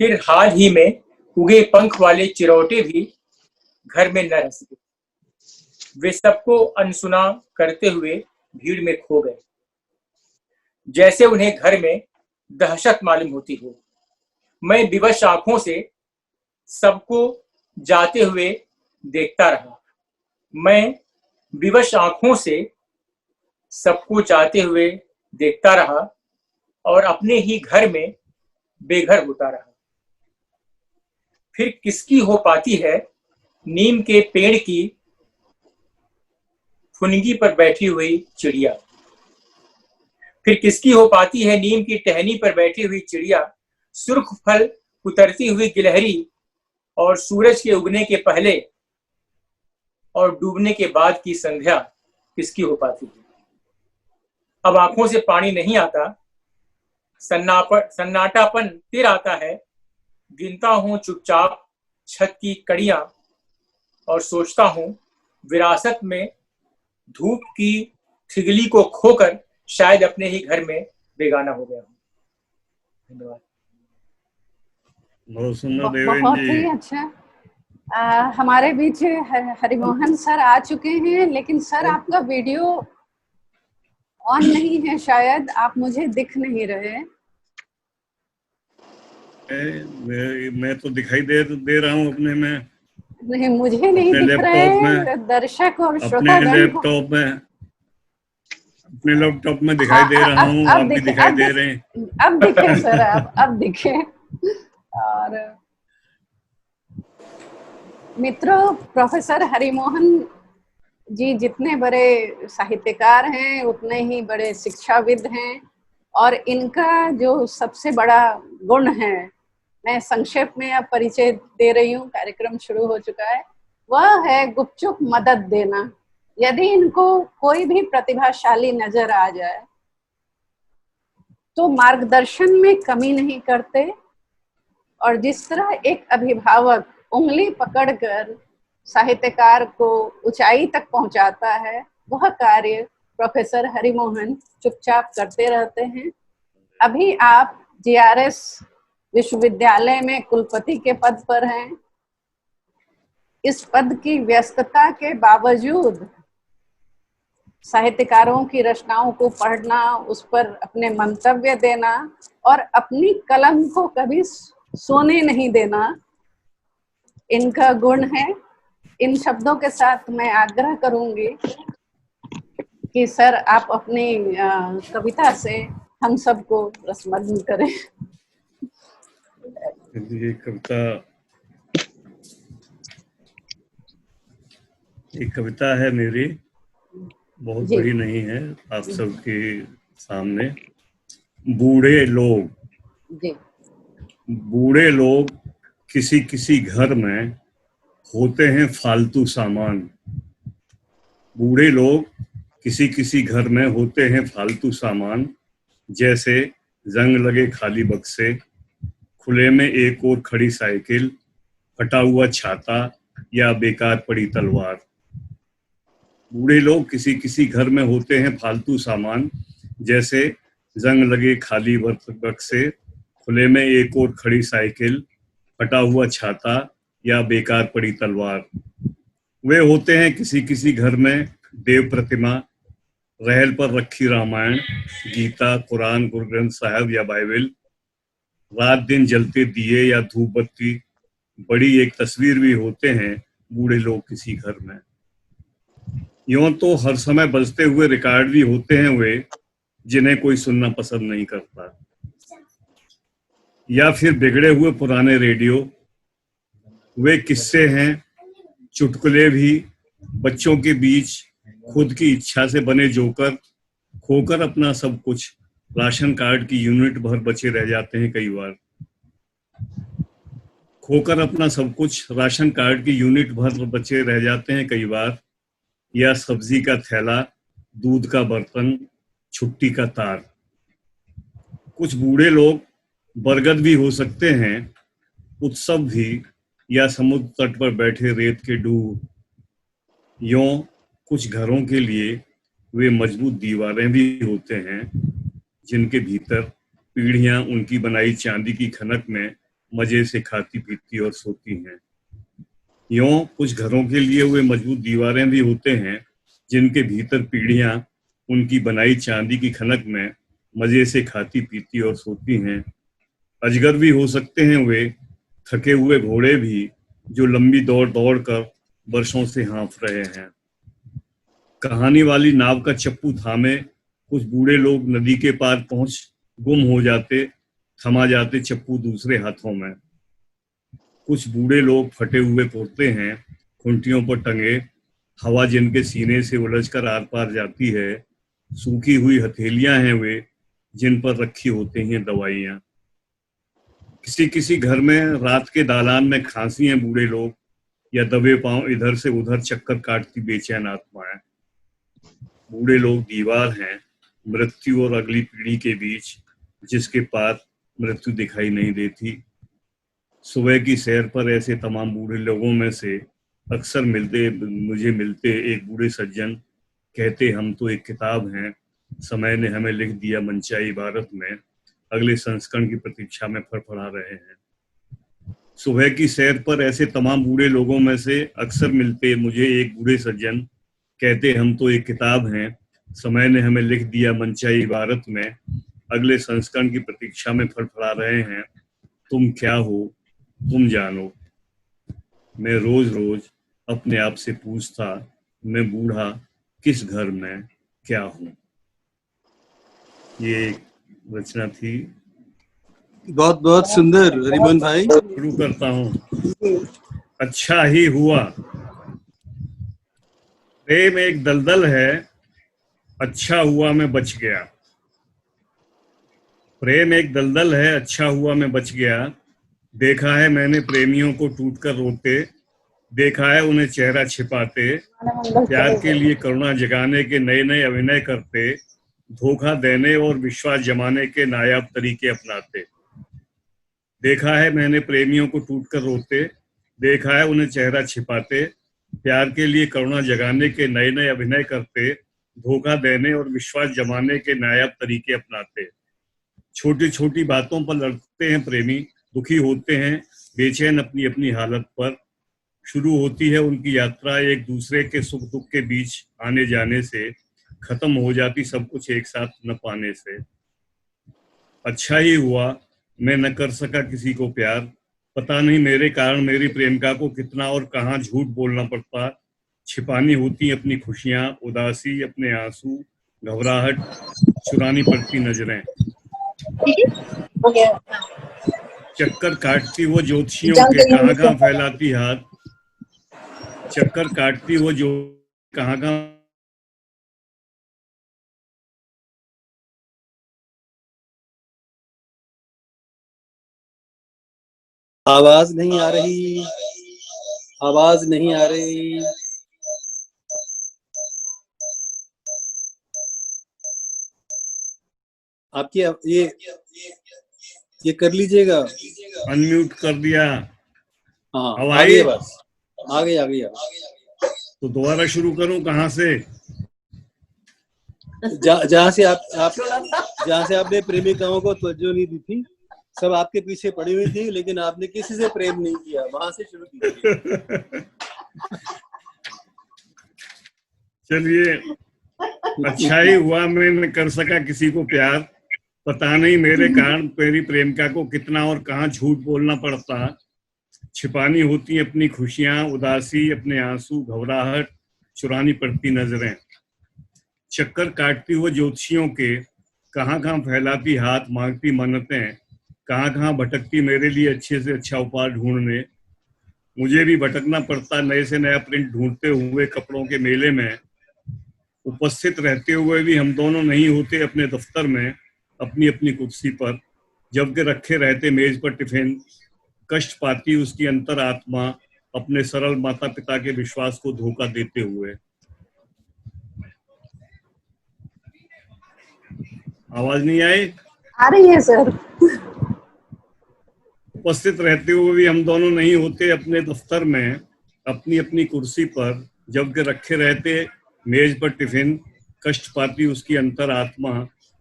फिर हाल ही में उगे पंख वाले चिरौटे भी घर में न रह सके। वे सबको अनसुना करते हुए भीड़ में खो गए, जैसे उन्हें घर में दहशत मालूम होती हो। मैं विवश आंखों से सबको जाते हुए देखता रहा। मैं विवश आंखों से सबको जाते हुए देखता रहा, और अपने ही घर में बेघर होता रहा। फिर किसकी हो पाती है नीम के पेड़ की फुनगी पर बैठी हुई चिड़िया। फिर किसकी हो पाती है नीम की टहनी पर बैठी हुई चिड़िया। सुर्ख फल उतरती हुई गिलहरी, और सूरज के उगने के पहले और डूबने के बाद की संध्या किसकी हो पाती है। अब आंखों से पानी नहीं आता, सन्नाटापन तिर आता है। गिनता हूं चुपचाप छत की कड़ियां, और सोचता हूं विरासत में धूप की ठिगली को खोकर शायद अपने ही घर में बेगाना हो गया हूं। धन्यवाद। बहुत सुंदर देवेंद्र बहुत जी। ही अच्छा। हमारे बीच हरिमोहन सर आ चुके हैं, लेकिन सर आपका वीडियो ऑन नहीं है, शायद आप मुझे दिख नहीं रहे। मैं तो दिखाई दे रहा हूँ अपने में। नहीं, मुझे नहीं अपने दिख रहे लैपटॉप में, हैं। दर्शक और अपने श्रोतागण को अपने लैपटॉप में दिखाई दे रहा हूँ। आप भी दिखाई दे रहे हैं। अब दिखे सर, अब दिखे। और मित्रों, प्रोफेसर हरिमोहन जी जितने बड़े साहित्यकार हैं उतने ही बड़े शिक्षाविद हैं, और इनका जो सबसे बड़ा गुण है, मैं संक्षेप में अब परिचय दे रही हूँ, कार्यक्रम शुरू हो चुका है, वह है गुपचुप मदद देना। यदि इनको कोई भी प्रतिभाशाली नजर आ जाए तो मार्गदर्शन में कमी नहीं करते, और जिस तरह एक अभिभावक उंगली पकड़कर साहित्यकार को ऊंचाई तक पहुंचाता है, वह कार्य प्रोफेसर हरिमोहन चुपचाप करते रहते हैं। अभी आप जीआरएस विश्वविद्यालय में कुलपति के पद पर हैं। इस पद की व्यस्तता के बावजूद साहित्यकारों की रचनाओं को पढ़ना, उस पर अपने मंतव्य देना, और अपनी कलम को कभी सोने नहीं देना इनका गुण है। इन शब्दों के साथ मैं आग्रह करूंगी कि सर आप अपनी कविता से हम सबको रसमग्न करें। ये कविता है मेरी, बहुत बड़ी नहीं है, आप सबके सामने। बूढ़े लोग किसी किसी घर में होते हैं फालतू सामान। बूढ़े लोग किसी किसी घर में होते हैं फालतू सामान, जैसे जंग लगे खाली बक्से, खुले में एक और खड़ी साइकिल, फटा हुआ छाता या बेकार पड़ी तलवार। बूढ़े लोग किसी किसी घर में होते हैं फालतू सामान, जैसे जंग लगे खाली बक्से, खुले में एक और खड़ी साइकिल, फटा हुआ छाता या बेकार पड़ी तलवार। वे होते हैं किसी किसी घर में देव प्रतिमा, रहल पर रखी रामायण, गीता, कुरान, गुरु ग्रंथ साहब या बाइबल, रात दिन जलते दिए या धूप बत्ती, बड़ी एक तस्वीर भी होते हैं बूढ़े लोग किसी घर में। यूं तो हर समय बजते हुए रिकॉर्ड भी होते हैं वे, जिन्हें कोई सुनना पसंद नहीं करता, या फिर बिगड़े हुए पुराने रेडियो। वे किस्से हैं, चुटकुले भी, बच्चों के बीच खुद की इच्छा से बने जोकर, खोकर अपना सब कुछ राशन कार्ड की यूनिट भर बचे रह जाते हैं कई बार। खोकर अपना सब कुछ राशन कार्ड की यूनिट भर बचे रह जाते हैं कई बार, या सब्जी का थैला, दूध का बर्तन, छुट्टी का तार। कुछ बूढ़े लोग बरगद भी हो सकते हैं, उत्सव भी, या समुद्र तट पर बैठे रेत के डूब। यों कुछ घरों के लिए वे मजबूत दीवारें भी होते हैं, जिनके भीतर पीढ़ियां उनकी बनाई चांदी की खनक में मजे से खाती पीती और सोती हैं। यों कुछ घरों के लिए वे मजबूत दीवारें भी होते हैं, जिनके भीतर पीढ़ियां उनकी बनाई चांदी की खनक में मजे से खाती पीती और सोती हैं। अजगर भी हो सकते हैं वे, थके हुए घोड़े भी, जो लंबी दौड़ दौड़ कर वर्षों से हाँफ रहे हैं। कहानी वाली नाव का चप्पू थामे कुछ बूढ़े लोग नदी के पार पहुंच गुम हो जाते, थमा जाते चप्पू दूसरे हाथों में। कुछ बूढ़े लोग फटे हुए पोते हैं, खुंटियों पर टंगे, हवा जिनके सीने से उलझकर आर पार जाती है। सूखी हुई हथेलियां हैं वे, जिन पर रखी होती हैं दवाइयां। किसी किसी घर में रात के दालान में खांसी हैं बूढ़े लोग, या दबे पांव इधर से उधर चक्कर काटती बेचैन आत्माएं। बूढ़े लोग दीवार हैं मृत्यु और अगली पीढ़ी के बीच, जिसके पार मृत्यु दिखाई नहीं देती। सुबह की सैर पर ऐसे तमाम बूढ़े लोगों में से अक्सर मुझे मिलते एक बूढ़े सज्जन कहते, हम तो एक किताब हैं, समय ने हमें लिख दिया मनचाही भारत में, अगले संस्करण की प्रतीक्षा में फड़फड़ा रहे हैं। सुबह की सैर पर ऐसे तमाम बूढ़े लोगों में से अक्सर मिलते मुझे एक बूढ़े सज्जन कहते, हम तो एक किताब हैं, समय ने हमें लिख दिया मनचाही भारत में, अगले संस्करण की प्रतीक्षा में फड़फड़ा रहे हैं। तुम क्या हो, तुम जानो। मैं रोज रोज अपने आप से पूछता, मैं बूढ़ा किस घर में क्या हूं। ये एक रचना थी। बहुत बहुत सुंदर रिबन भाई। शुरू करता हूं। अच्छा ही हुआ, प्रेम एक दलदल है, अच्छा हुआ मैं बच गया। प्रेम एक दलदल है, अच्छा हुआ मैं बच गया। देखा है मैंने प्रेमियों को टूटकर रोते, देखा है उन्हें चेहरा छिपाते, प्यार के लिए करुणा जगाने के नए नए अभिनय करते, धोखा देने और विश्वास जमाने के नायाब तरीके अपनाते। देखा है मैंने प्रेमियों को टूटकर रोते, देखा है उन्हें चेहरा छिपाते, प्यार के लिए करुणा जगाने के नए नए अभिनय करते, धोखा देने और विश्वास जमाने के नायाब तरीके अपनाते। छोटी छोटी बातों पर लड़ते हैं प्रेमी, दुखी होते हैं बेचैन अपनी अपनी हालत पर। शुरू होती है उनकी यात्रा एक दूसरे के सुख दुख के बीच आने जाने से, खत्म हो जाती सब कुछ एक साथ न पाने से। अच्छा ही हुआ मैं न कर सका किसी को प्यार, पता नहीं मेरे कारण मेरी प्रेमिका को कितना और कहाँ झूठ बोलना पड़ता, छिपानी होती अपनी खुशियां, उदासी, अपने आंसू, घबराहट, चुरानी पड़ती नजरें। चक्कर काटती वो ज्योतिषियों के कहाँ कहाँ फैलाती हाथ, चक्कर काटती वो जो कहाँ कहाँ आवाज नहीं आ रही, आवाज नहीं आ रही। आपकी ये कर लीजिएगा। अनम्यूट कर दिया। हाँ अब आ गई, बस आ गई। तो दोबारा शुरू करूं कहाँ से? जहाँ से आपने प्रेमिकाओं को तवज्जो नहीं दी थी, सब आपके पीछे पड़ी हुई थी, लेकिन आपने किसी से प्रेम नहीं किया, वहां से शुरू कीजिए। चलिए अच्छा ही हुआ मैं न कर सका किसी को प्यार, पता नहीं मेरे कारण मेरी प्रेमिका को कितना और कहाँ झूठ बोलना पड़ता। छिपानी होती अपनी खुशियां, उदासी, अपने आंसू, घबराहट, चुरानी पड़ती नजरें। चक्कर काटती हुए ज्योतिषियों के, कहाँ कहाँ फैलाती हाथ, मांगती मन्नतें, कहाँ कहाँ भटकती मेरे लिए अच्छे से अच्छा उपाय ढूंढने। मुझे भी भटकना पड़ता नए से नया प्रिंट ढूंढते हुए कपड़ों के मेले में। उपस्थित रहते हुए भी हम दोनों नहीं होते अपने दफ्तर में, अपनी अपनी कुर्सी पर, जबकि रखे रहते मेज पर टिफिन। कष्ट पाती उसकी अंतरात्मा अपने सरल माता पिता के विश्वास को धोखा देते हुए। आवाज नहीं आई? आ रही है सर। उपस्थित रहते हुए भी हम दोनों नहीं होते अपने दफ्तर में, अपनी अपनी कुर्सी पर, जबकि रखे रहते मेज पर टिफिन। कष्ट पाती उसकी अंतरात्मा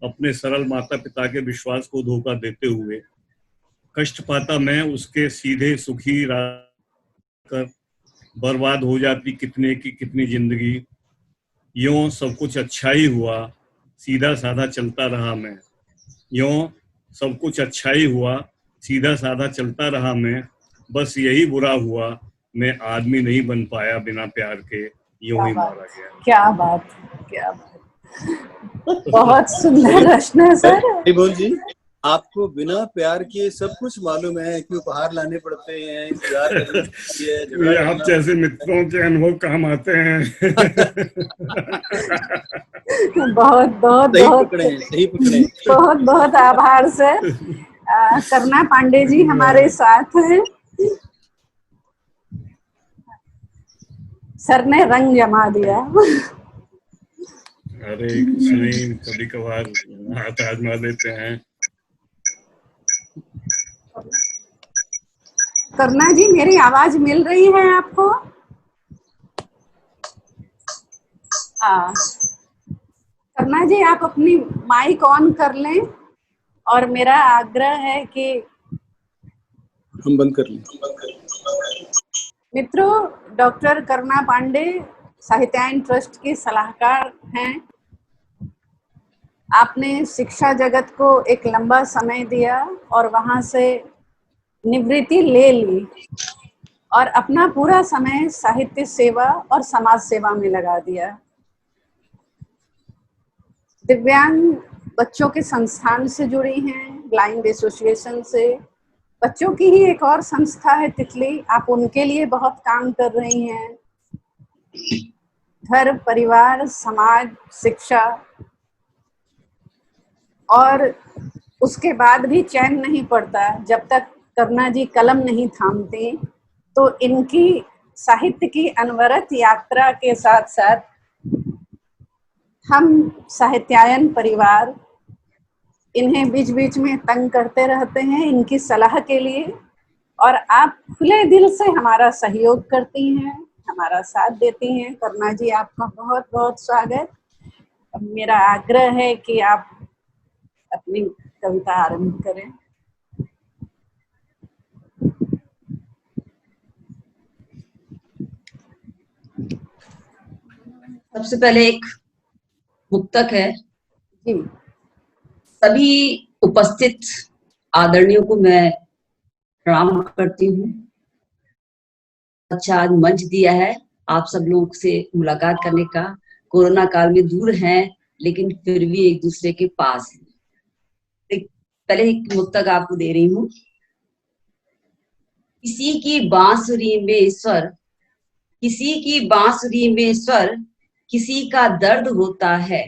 अपने सरल माता पिता के विश्वास को धोखा देते हुए। कष्ट पाता मैं उसके सीधे सुखी राह कर, बर्बाद हो जाती कितने की कितनी जिंदगी। यूं सब कुछ अच्छा ही हुआ, सीधा साधा चलता रहा मैं। यूं सब कुछ अच्छा ही हुआ, सीधा साधा चलता रहा मैं। बस यही बुरा हुआ, मैं आदमी नहीं बन पाया बिना प्यार के, यूं क्या ही बात, मारा गया। क्या बात, क्या बात। बहुत सुंदर रचना है सर। हरिबोल जी, आपको बिना प्यार के सब कुछ मालूम है कि उपहार लाने पड़ते हैं, इंतजार करना पड़ती है, झगड़ा ये आप करना जैसे मित्रों के अनुभव काम आते हैं। बहुत बहुत सही बहुत पकड़े हैं, सही पकड़े हैं। बहुत बहुत आभार सर। करुणा पांडे जी हमारे साथ हैं। सर ने रंग जमा दिया। अरे कुछ नहीं, कभी कभार हाथ आजमा देते हैं। करुणा जी मेरी आवाज मिल रही है आपको? करुणा जी आप अपनी माइक ऑन कर लें, और मेरा आग्रह है कि हम बंद कर लें। मित्रों, डॉक्टर करुणा पांडे साहित्यायन ट्रस्ट की सलाहकार हैं। आपने शिक्षा जगत को एक लंबा समय दिया और वहां से निवृत्ति ले ली और अपना पूरा समय साहित्य सेवा और समाज सेवा में लगा दिया। दिव्यांग बच्चों के संस्थान से जुड़ी हैं, ब्लाइंड एसोसिएशन से। बच्चों की ही एक और संस्था है तितली, आप उनके लिए बहुत काम कर रही हैं। घर, परिवार, समाज, शिक्षा, और उसके बाद भी चैन नहीं पड़ता जब तक करुणा जी कलम नहीं थामती। तो इनकी साहित्य की अनवरत यात्रा के साथ साथ हम साहित्यायन परिवार इन्हें बीच बीच में तंग करते रहते हैं इनकी सलाह के लिए, और आप खुले दिल से हमारा सहयोग करती हैं, हमारा साथ देती हैं। करुणा जी आपका बहुत बहुत स्वागत। मेरा आग्रह है कि आप अपनी कविता आरंभ करें। सबसे पहले एक मुक्तक है। जी। सभी उपस्थित आदरणीयों को मैं प्रणाम करती हूँ। अच्छा आज मंच दिया है आप सब लोगों से मुलाकात करने का। कोरोना काल में दूर हैं लेकिन फिर भी एक दूसरे के पास हैं। पहले एक मुक्तक आपको दे रही हूँ। किसी की बांसुरी में स्वर, किसी की बांसुरी में स्वर, किसी का दर्द होता है।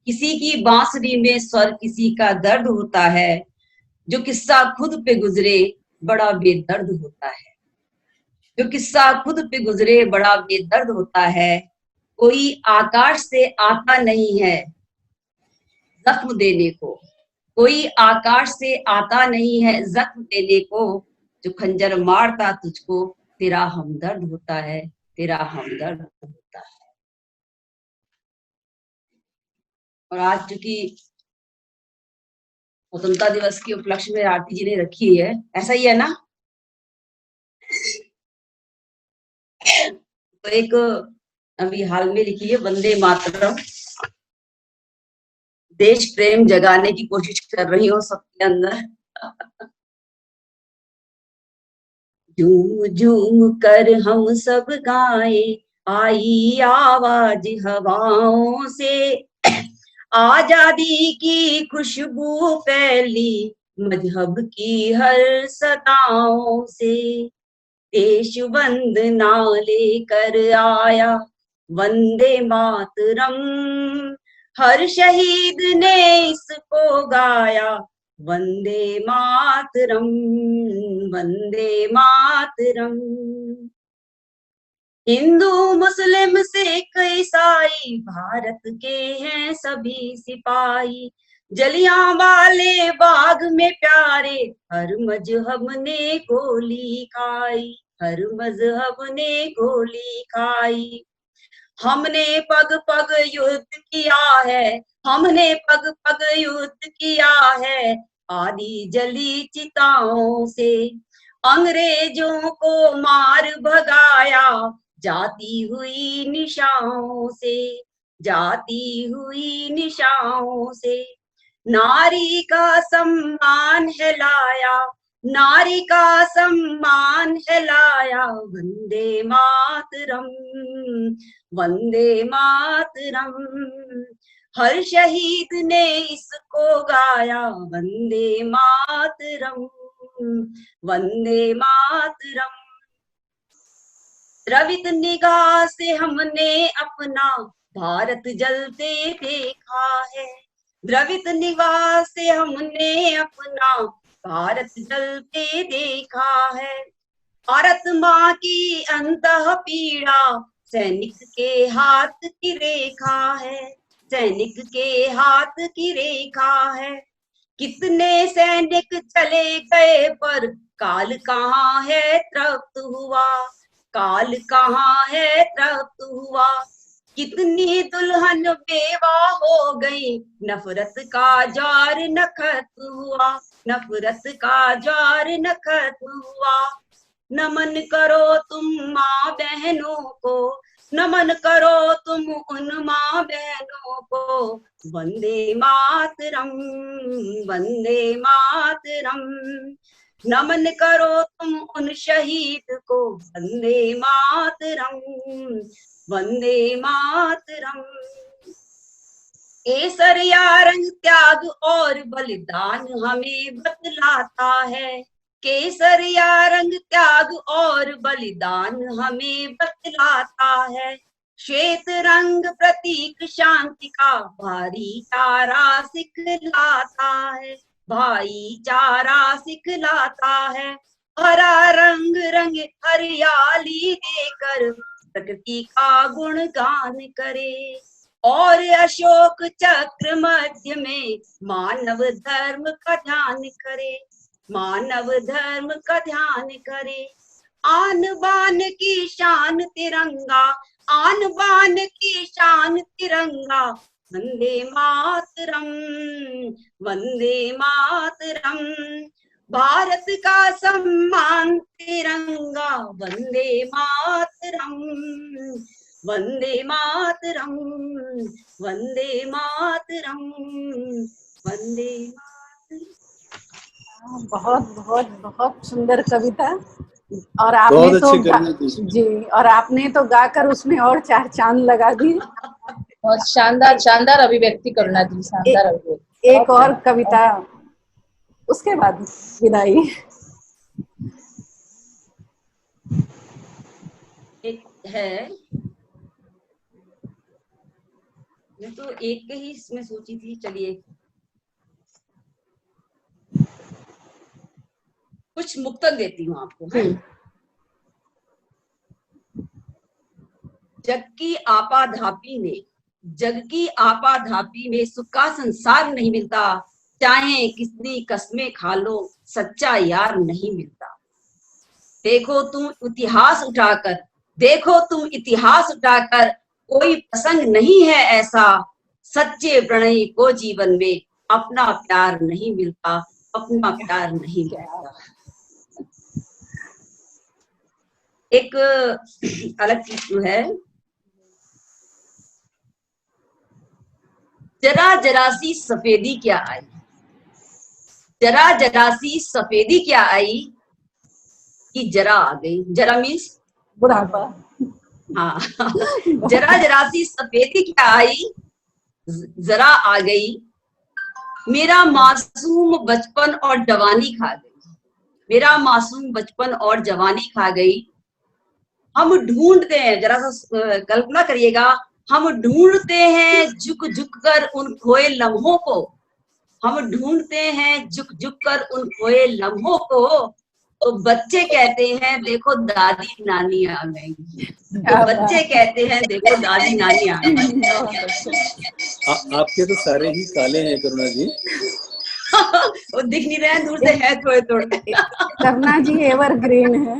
किसी की बांसुरी में स्वर, किसी का दर्द होता है। जो किस्सा खुद पे गुजरे बड़ा बेदर्द होता है। जो किस्सा खुद पे गुजरे बड़ा बेदर्द होता है। कोई आकाश से आता नहीं है जख्म देने को। कोई आकाश से आता नहीं है जख्म देने को। जो खंजर मारता तुझको तेरा हमदर्द होता है, तेरा हमदर्द होता है। और आज चूंकि स्वतंत्रता दिवस के उपलक्ष्य में आरती जी ने रखी है, ऐसा ही है ना? तो एक अभी हाल में लिखी है वंदे मातरम। देश प्रेम जगाने की कोशिश कर रही हूँ सबके अंदर। झूम झूम कर हम सब गाए, आई आवाज हवाओं से, आजादी की खुशबू फैली मजहब की हर सदाओं से। देश वंदना लेकर आया वंदे मातरम, हर शहीद ने इसको गाया वंदे मातरम, वंदे मातरम। हिंदू मुस्लिम सिख ईसाई भारत के हैं सभी सिपाही, जलियांवाले बाग में प्यारे हर मजहब ने गोली खाई, हर मजहब ने गोली खाई। हमने पग पग युद्ध किया है, हमने पग पग युद्ध किया है आदि जली चिताओं से, अंग्रेजों को मार भगाया जाती हुई निशाओं से, जाती हुई निशाओं से। नारी का सम्मान है लाया, नारी का सम्मान है लाया वंदे मातरम, वंदे मातरम। हर शहीद ने इसको गाया वंदे मातरम, वंदे मातरम। द्रवित निगाह से हमने अपना भारत जलते देखा है, द्रवित निगाह से हमने अपना भारत जलते देखा है। भारत माँ की अंतः पीड़ा सैनिक के हाथ की रेखा है, सैनिक के हाथ की रेखा है। कितने सैनिक चले गए पर काल कहाँ है तृप्त हुआ, काल कहाँ है तृप्त हुआ। कितनी दुल्हन बेवा हो गई, नफरत का ज्वार न खत्म हुआ, नफरत का ज्वार न खत्म हुआ। नमन करो तुम माँ बहनों को, नमन करो तुम उन माँ बहनों को, वंदे मातरम, वंदे मातरम। नमन करो तुम उन शहीद को, वंदे मातरम, वंदे मातरम। केसरिया रंग त्याग और बलिदान हमें बतलाता है, केसरिया रंग त्याग और बलिदान हमें बतलाता है। श्वेत रंग प्रतीक शांति का भाईचारा सिखलाता है, भाईचारा सिखलाता है। हरा रंग रंग हरियाली देकर प्रकृति का गुणगान करे, और अशोक चक्र मध्य में मानव धर्म का ध्यान करे, मानव धर्म का ध्यान करे। आन बान की शान तिरंगा, आन बान की शान तिरंगा, वंदे मातरम, वंदे मातरम। भारत का सम्मान तिरंगा, वंदे मातरम, वंदे मातरम, वंदे मातरम, वंदे मातरम। बहुत बहुत बहुत सुंदर कविता। और आपने बहुत तो अच्छी कविता थी। जी, और आपने तो गाकर उसमें और चार चांद लगा दी। बहुत शानदार शानदार अभिव्यक्ति करुणा जी, शानदार अभिव्यक्ति। एक और कविता उसके बाद विदाई। एक है, मैं तो एक ही इसमें सोची थी, चलिए कुछ मुक्तक देती हूँ आपको। जग की आपाधापी में, जग की आपाधापी में सुख का संसार नहीं मिलता, चाहे कितनी कस्में खा लो सच्चा यार नहीं मिलता। देखो तुम इतिहास उठाकर, देखो तुम इतिहास उठाकर, कोई प्रसंग नहीं है ऐसा, सच्चे प्रणयी को जीवन में अपना प्यार नहीं मिलता, अपना प्यार नहीं मिलता। एक अलग चीज जो है, जरा जरा सी सफेदी क्या आई, जरा जरा सी सफेदी क्या आई कि जरा आ गई। जरा मीन्स बुढ़ापा। हाँ जरा जरा सी सफेदी क्या आई, जरा आ गई। मेरा मासूम बचपन और जवानी खा गई, मेरा मासूम बचपन और जवानी खा गई। हम ढूंढते हैं, जरा सा कल्पना करिएगा, हम ढूंढते हैं झुक झुक कर उन खोए लम्हों को, हम ढूंढते हैं झुक झुक कर उन खोए लम्हों को। तो बच्चे कहते हैं देखो दादी नानी आ गई, तो बच्चे कहते हैं देखो दादी नानी आ गई। आपके तो सारे ही काले हैं करुणा जी। वो दिख नहीं रहे हैं, दूर से है थोड़े थोड़े। करुणा जी एवरग्रीन है।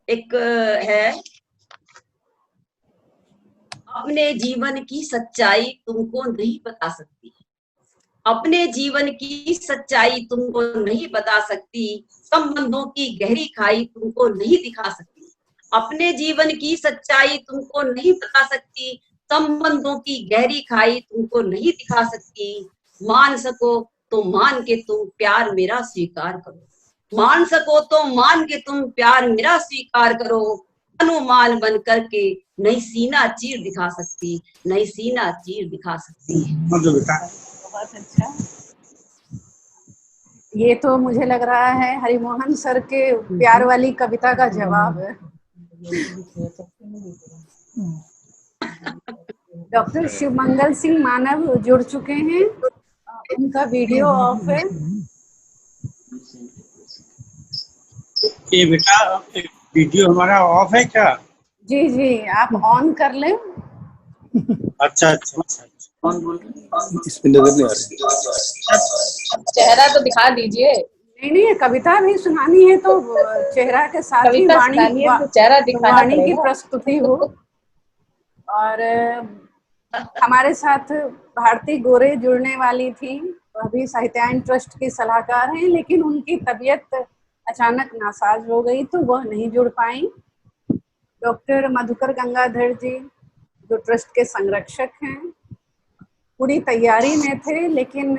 एक है, अपने जीवन की सच्चाई तुमको नहीं बता सकती, अपने जीवन की सच्चाई तुमको नहीं बता सकती, संबंधों की गहरी खाई तुमको नहीं दिखा सकती। अपने जीवन की सच्चाई तुमको नहीं बता सकती, संबंधों की गहरी खाई तुमको नहीं दिखा सकती। मान सको तो मान के तुम प्यार मेरा स्वीकार करो, मान सको तो मान के तुम प्यार मेरा स्वीकार करो। अनुमान बन करके नहीं सीना चीर दिखा सकती, नहीं सीना चीर दिखा सकती। बहुत अच्छा। ये तो मुझे लग रहा है हरिमोहन सर के प्यार वाली कविता का जवाब है। डॉक्टर शिवमंगल सिंह मानव जुड़ चुके हैं, उनका वीडियो ऑफ है। ये बेटा वीडियो हमारा ऑफ है क्या? जी जी, आप ऑन कर लें। अच्छा अच्छा अच्छा, इसमें नजर नहीं आ रही। चेहरा तो दिखा दीजिए। नहीं नहीं, कविता भी सुनानी है तो चेहरा के साथ ही कविता वाणी सुनानी है तो चेहरा दिखाना वाणी की पड़ेगा। प्रस्तुति हो। और हमारे साथ भारती गोरे जुड़ने वाली थी, वह भी साहित्यायन ट्रस्ट की सलाहकार हैं, लेकिन उनकी तबीयत अचानक नासाज हो गई तो वह नहीं जुड़ पाई। डॉक्टर मधुकर गंगाधर जी जो ट्रस्ट के संरक्षक हैं, पूरी तैयारी में थे लेकिन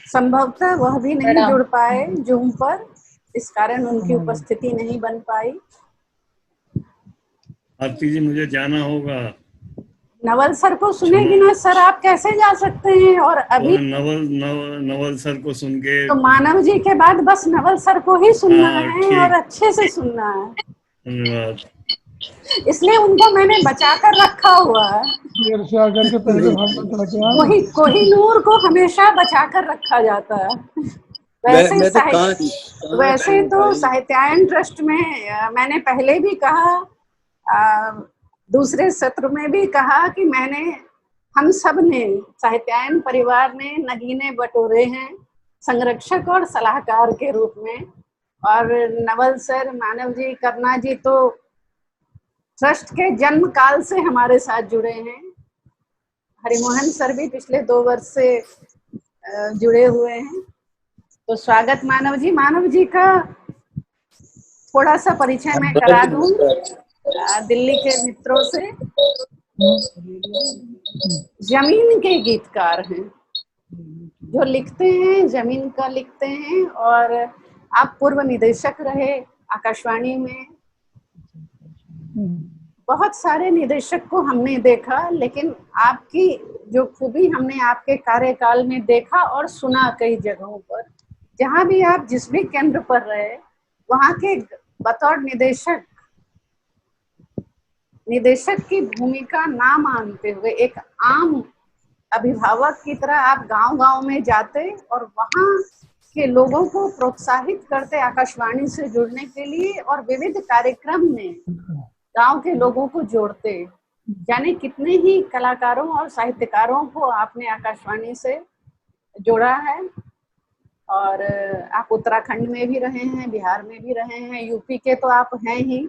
संभवतः वह भी नहीं जुड़ पाए जूम पर, इस कारण उनकी उपस्थिति नहीं बन पाई। आरती जी मुझे जाना होगा। नवल सर को सुने बिना सर आप कैसे जा सकते हैं? और अभी नवल सर को सुन के तो मानव जी के बाद बस नवल सर को ही सुनना हाँ, है ठीक। और अच्छे से सुनना है, धन्यवाद। इसलिए उनको मैंने बचा कर रखा हुआ है। देर से आकर के पहले भाषण करके आए। कोहिनूर को हमेशा बचा कर रखा जाता है। मैं वैसे तो साहित्यायन ट्रस्ट में मैंने पहले भी कहा, दूसरे सत्र में भी कहा कि हम सब ने साहित्यायन परिवार ने नगीने बटोरे हैं संरक्षक और सलाहकार के रूप में। और नवल सर, मानव जी, करुणा जी तो ट्रस्ट के जन्म काल से हमारे साथ जुड़े हैं। हरिमोहन सर भी पिछले 2 वर्ष से जुड़े हुए हैं। तो स्वागत मानव जी। मानव जी का थोड़ा सा परिचय मैं करा दूं दिल्ली के मित्रों से। जमीन के गीतकार हैं, जो लिखते हैं जमीन का लिखते हैं। और आप पूर्व निदेशक रहे आकाशवाणी में। बहुत सारे निदेशक को हमने देखा, लेकिन आपकी जो खूबी हमने आपके कार्यकाल में देखा और सुना कई जगहों पर, जहां भी आप जिस भी केंद्र पर रहे वहां के बतौर निदेशक की भूमिका ना मानते हुए एक आम अभिभावक की तरह आप गांव-गांव में जाते और वहां के लोगों को प्रोत्साहित करते आकाशवाणी से जुड़ने के लिए, और विविध कार्यक्रम में गांव के लोगों को जोड़ते। जाने कितने ही कलाकारों और साहित्यकारों को आपने आकाशवाणी से जोड़ा है। और आप उत्तराखंड में भी रहे हैं, बिहार में भी रहे हैं, यूपी के तो आप हैं ही,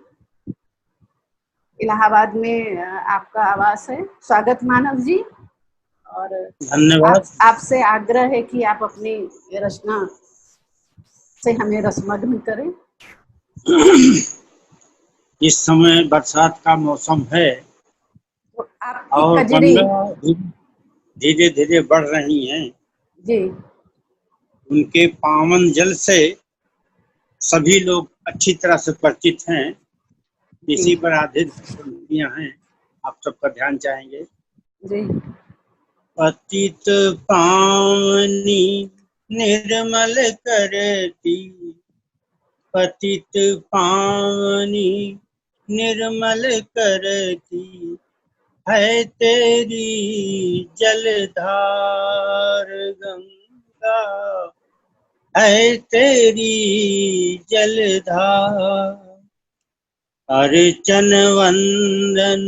इलाहाबाद में आपका आवास है। स्वागत मानव जी। और धन्यवाद। आपसे आग्रह है कि आप अपनी रचना से हमें रसमग्न करें। इस समय बरसात का मौसम है, तो आपकी और कजरी। गंगा धीरे धीरे बढ़ रही हैं। जी उनके पावन जल से सभी लोग अच्छी तरह से परिचित हैं। इसी जी पर आधारित पंक्तियां हैं, आप सबका ध्यान चाहेंगे। जी। पतित पावनी निर्मल करती, पतित पावनी निर्मल करती, है तेरी जलधार गंगा, है तेरी जलधार। अर्चन वंदन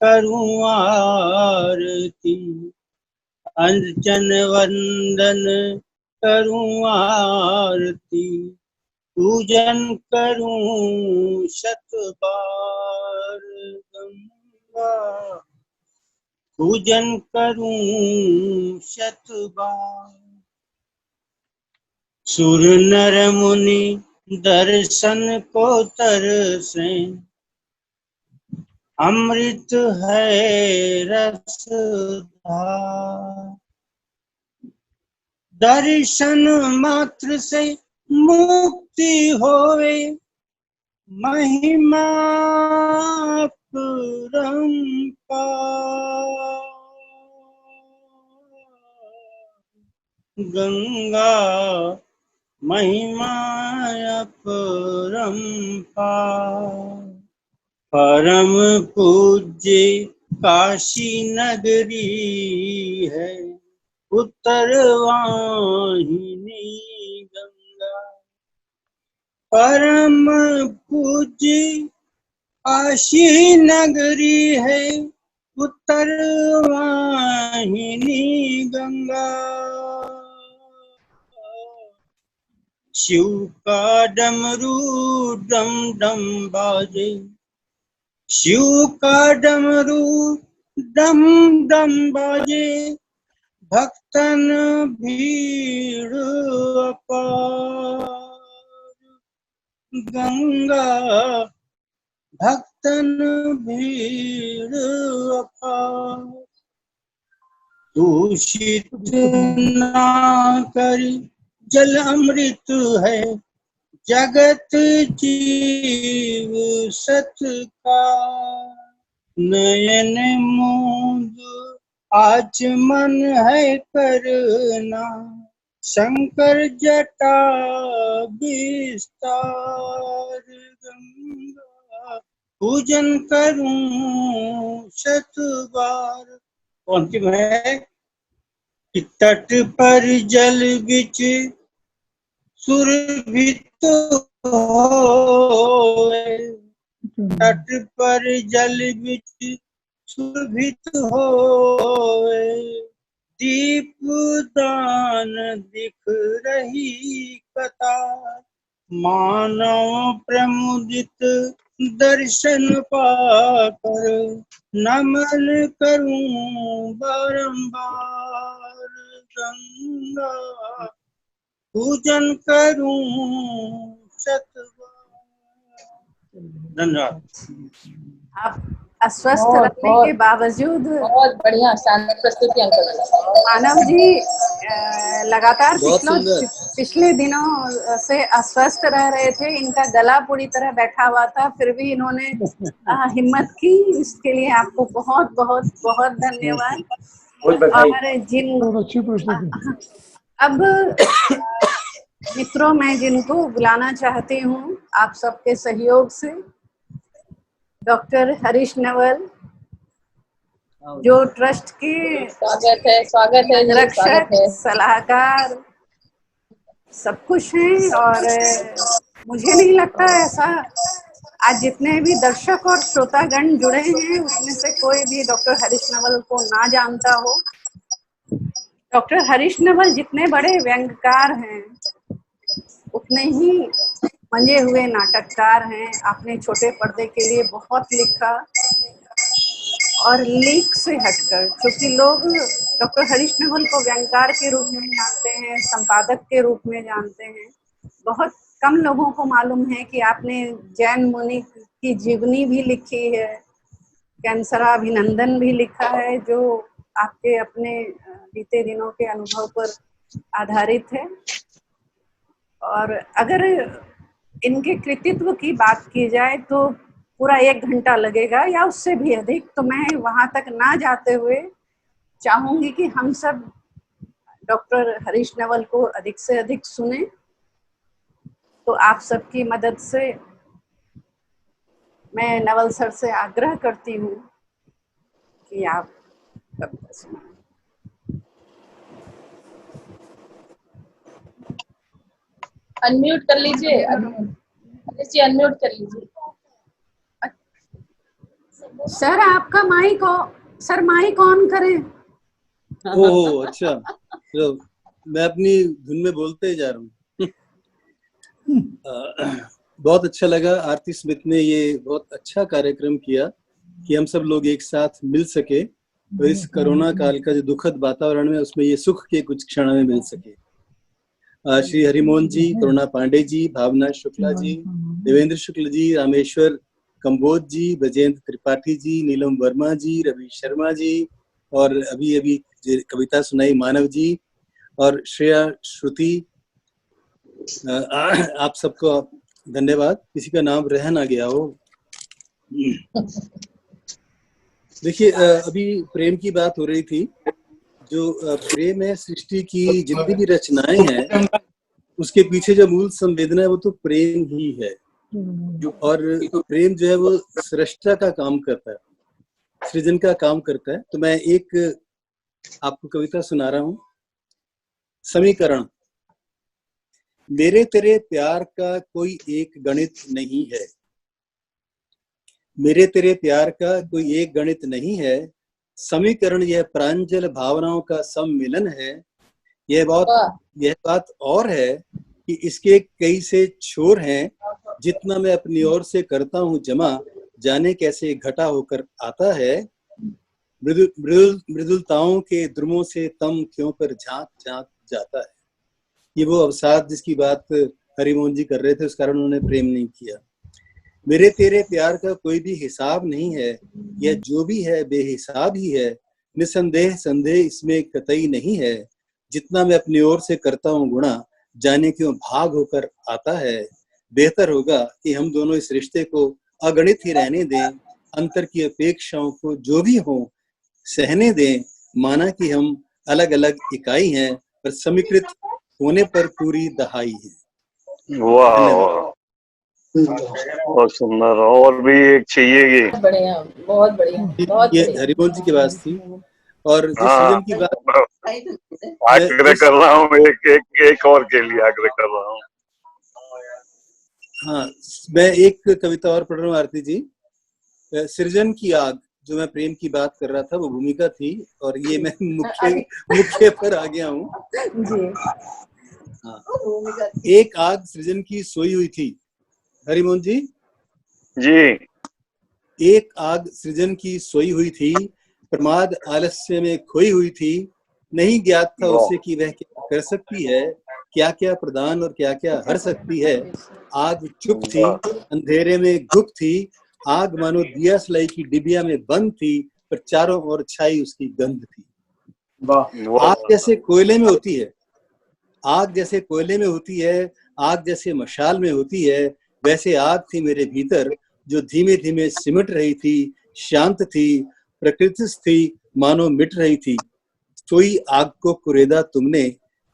करूं आरती, अर्चन वंदन करूं आरती, पूजन करूं शत बार गंगा, पूजन करूं शत बार। सुर नर मुनि दर्शन को तरसे, अमृत है रस धार। दर्शन मात्र से मुक्ति होवे, महिमा परंपार। गंगा महिमा परंपार। परम पूज्य काशी नगरी है, उत्तर वाहिनी गंगा। परम पूज्य काशी नगरी है, उत्तर वाहिनी गंगा। शिव का डमरू डम डम बाजे, शिव का डमरू डम डम बाजे, भक्तन भीड़ अपार। गंगा भक्तन भीड़ अपार। दूषित ना करी जल अमृत है, जगत जीव सत का। नयन मूंद आचमन है करना, शंकर जटा विस्तार। गंगा पूजन करूं शत बार। अंतिम है कि तट पर जल बिच सुरभित होए, तट पर जल बिच सुरभित होए, दीप दान दिख रही कतार। मानव प्रमुदित दर्शन पाकर, नमन करूं बारंबार। गंगा पूजन करूं शत बार। धन्यवाद। आप अस्वस्थ बहुत रहने के बावजूद बहुत बढ़िया शानदार प्रस्तुति अंकल जी। मानव जी लगातार बहुत सुंदर। पिछले दिनों से अस्वस्थ रह रहे थे। इनका गला पूरी तरह बैठा हुआ था, फिर भी इन्होंने हिम्मत की। इसके लिए आपको बहुत बहुत बहुत धन्यवाद। बहुत बधाई। और जिन बहुत अच्छी प्रस्तुति। अब मित्रों, मैं जिनको बुलाना चाहती हूँ आप सबके सहयोग से, डॉक्टर हरीश नवल, जो ट्रस्ट के स्वागत है जी, स्वागत रक्षक है। सलाहकार सब कुछ हैं। और मुझे नहीं लगता ऐसा आज जितने भी दर्शक और श्रोतागण जुड़े हैं उसमें से कोई भी डॉक्टर हरीश नवल को ना जानता हो। डॉक्टर हरीश नवल जितने बड़े व्यंग्यकार हैं उतने ही मंजे हुए नाटककार हैं। आपने छोटे पर्दे के लिए बहुत लिखा और लीक से हटकर, क्योंकि लोग डॉक्टर हरीश नवल को व्यंग्यकार के रूप में जानते हैं, संपादक के रूप में जानते हैं। बहुत कम लोगों को मालूम है कि आपने जैन मुनि की जीवनी भी लिखी है, कैंसरा अभिनंदन भी लिखा है, जो आपके अपने बीते दिनों के अनुभव पर आधारित है। और अगर इनके कृतित्व की बात की जाए तो पूरा 1 घंटा लगेगा या उससे भी अधिक, तो मैं वहां तक ना जाते हुए चाहूंगी कि हम सब डॉक्टर हरीश नवल को अधिक से अधिक सुने। तो आप सबकी मदद से मैं नवल सर से आग्रह करती हूँ कि आप कविता सुनाएं। अनम्यूट कर लीजिए, हरीश जी अनम्यूट कर लीजिए। सर आपका माइक सर माइक ऑन करें। ओह अच्छा, तो मैं अपनी धुन में बोलते ही जा रहा हूँ। बहुत अच्छा लगा, आरती स्मिथ ने ये बहुत अच्छा कार्यक्रम किया कि हम सब लोग एक साथ मिल सके और इस कोरोना काल का जो दुखद वातावरण है उसमें ये सुख के कुछ क्षण में मिल सके। श्री हरिमोहन जी, करुणा पांडे जी, भावना शुक्ला जी, देवेंद्र शुक्ल जी, रामेश्वर कंबोज जी, ब्रजेंद्र त्रिपाठी जी, नीलम वर्मा जी, रवि शर्मा जी, और अभी अभी कविता सुनाई मानव जी और श्रेया श्रुति, आप सबको धन्यवाद। किसी का नाम रह ना गया हो। देखिए, अभी प्रेम की बात हो रही थी। जो प्रेम है, सृष्टि की जितनी भी रचनाएं हैं उसके पीछे जो मूल संवेदना है वो तो प्रेम ही है। और प्रेम जो है वो सृष्टा का काम करता है, सृजन का काम करता है। तो मैं एक आपको कविता सुना रहा हूँ। समीकरण। मेरे तेरे प्यार का कोई एक गणित नहीं है, मेरे तेरे प्यार का कोई एक गणित नहीं है, समीकरण यह प्रांजल भावनाओं का सम्मिलन है। यह बात और है कि इसके कई से छोर हैं, जितना मैं अपनी ओर से करता हूँ जमा, जाने कैसे घटा होकर आता है। मृदुलताओं के द्रुमों से तम क्यों कर झांक झांक जाता है। ये वो अवसाद जिसकी बात हरिमोहन जी कर रहे थे, उस कारण उन्होंने प्रेम नहीं किया। मेरे तेरे प्यार का कोई भी हिसाब नहीं है, यह जो भी है बेहिसाब ही है। निसंदेह संदेह इसमें कतई नहीं है, जितना मैं अपनी ओर से करता हूँ गुणा, जाने क्यों भाग होकर आता है। बेहतर होगा कि हम दोनों इस रिश्ते को अगणित ही रहने दें, अंतर की अपेक्षाओं को जो भी हो सहने दें। माना कि हम अलग अलग इकाई हैं, पर समीकृत होने पर पूरी दहाई है। वाह, बहुत सुंदर। और भी एक चाहिए बढ़िया, बहुत बढ़िया, बहुत ये बढ़िया। हरिमोहन जी की बात थी। और जो हाँ, सृजन की बात, आग्रह कर रहा हूँ, एक और के लिए आग्रह कर रहा हूँ। हाँ, मैं एक कविता और पढ़ रहा हूँ आरती जी। सृजन की आग, जो मैं प्रेम की बात कर रहा था वो भूमिका थी, और ये मैं मुख्य पर आ गया हूँ। हाँ, एक आग सृजन की सोई हुई थी। हरिमोहन जी जी। एक आग सृजन की सोई हुई थी, प्रमाद आलस्य में खोई हुई थी। नहीं ज्ञात था उसे कि वह क्या कर सकती है, क्या क्या प्रदान और क्या क्या हर सकती है। आग चुप थी, अंधेरे में गुप्त थी। आग मानो दिया सलाई की डिबिया में बंद थी, पर चारों ओर छाई उसकी गंध थी। आग जैसे कोयले में होती है, आग जैसे कोयले में होती है, आग जैसे मशाल में होती है, वैसे आग थी मेरे भीतर, जो धीमे धीमे सिमट रही थी। शांत थी, प्रकृति थी, मानो मिट रही थी। सोई आग को कुरेदा तुमने,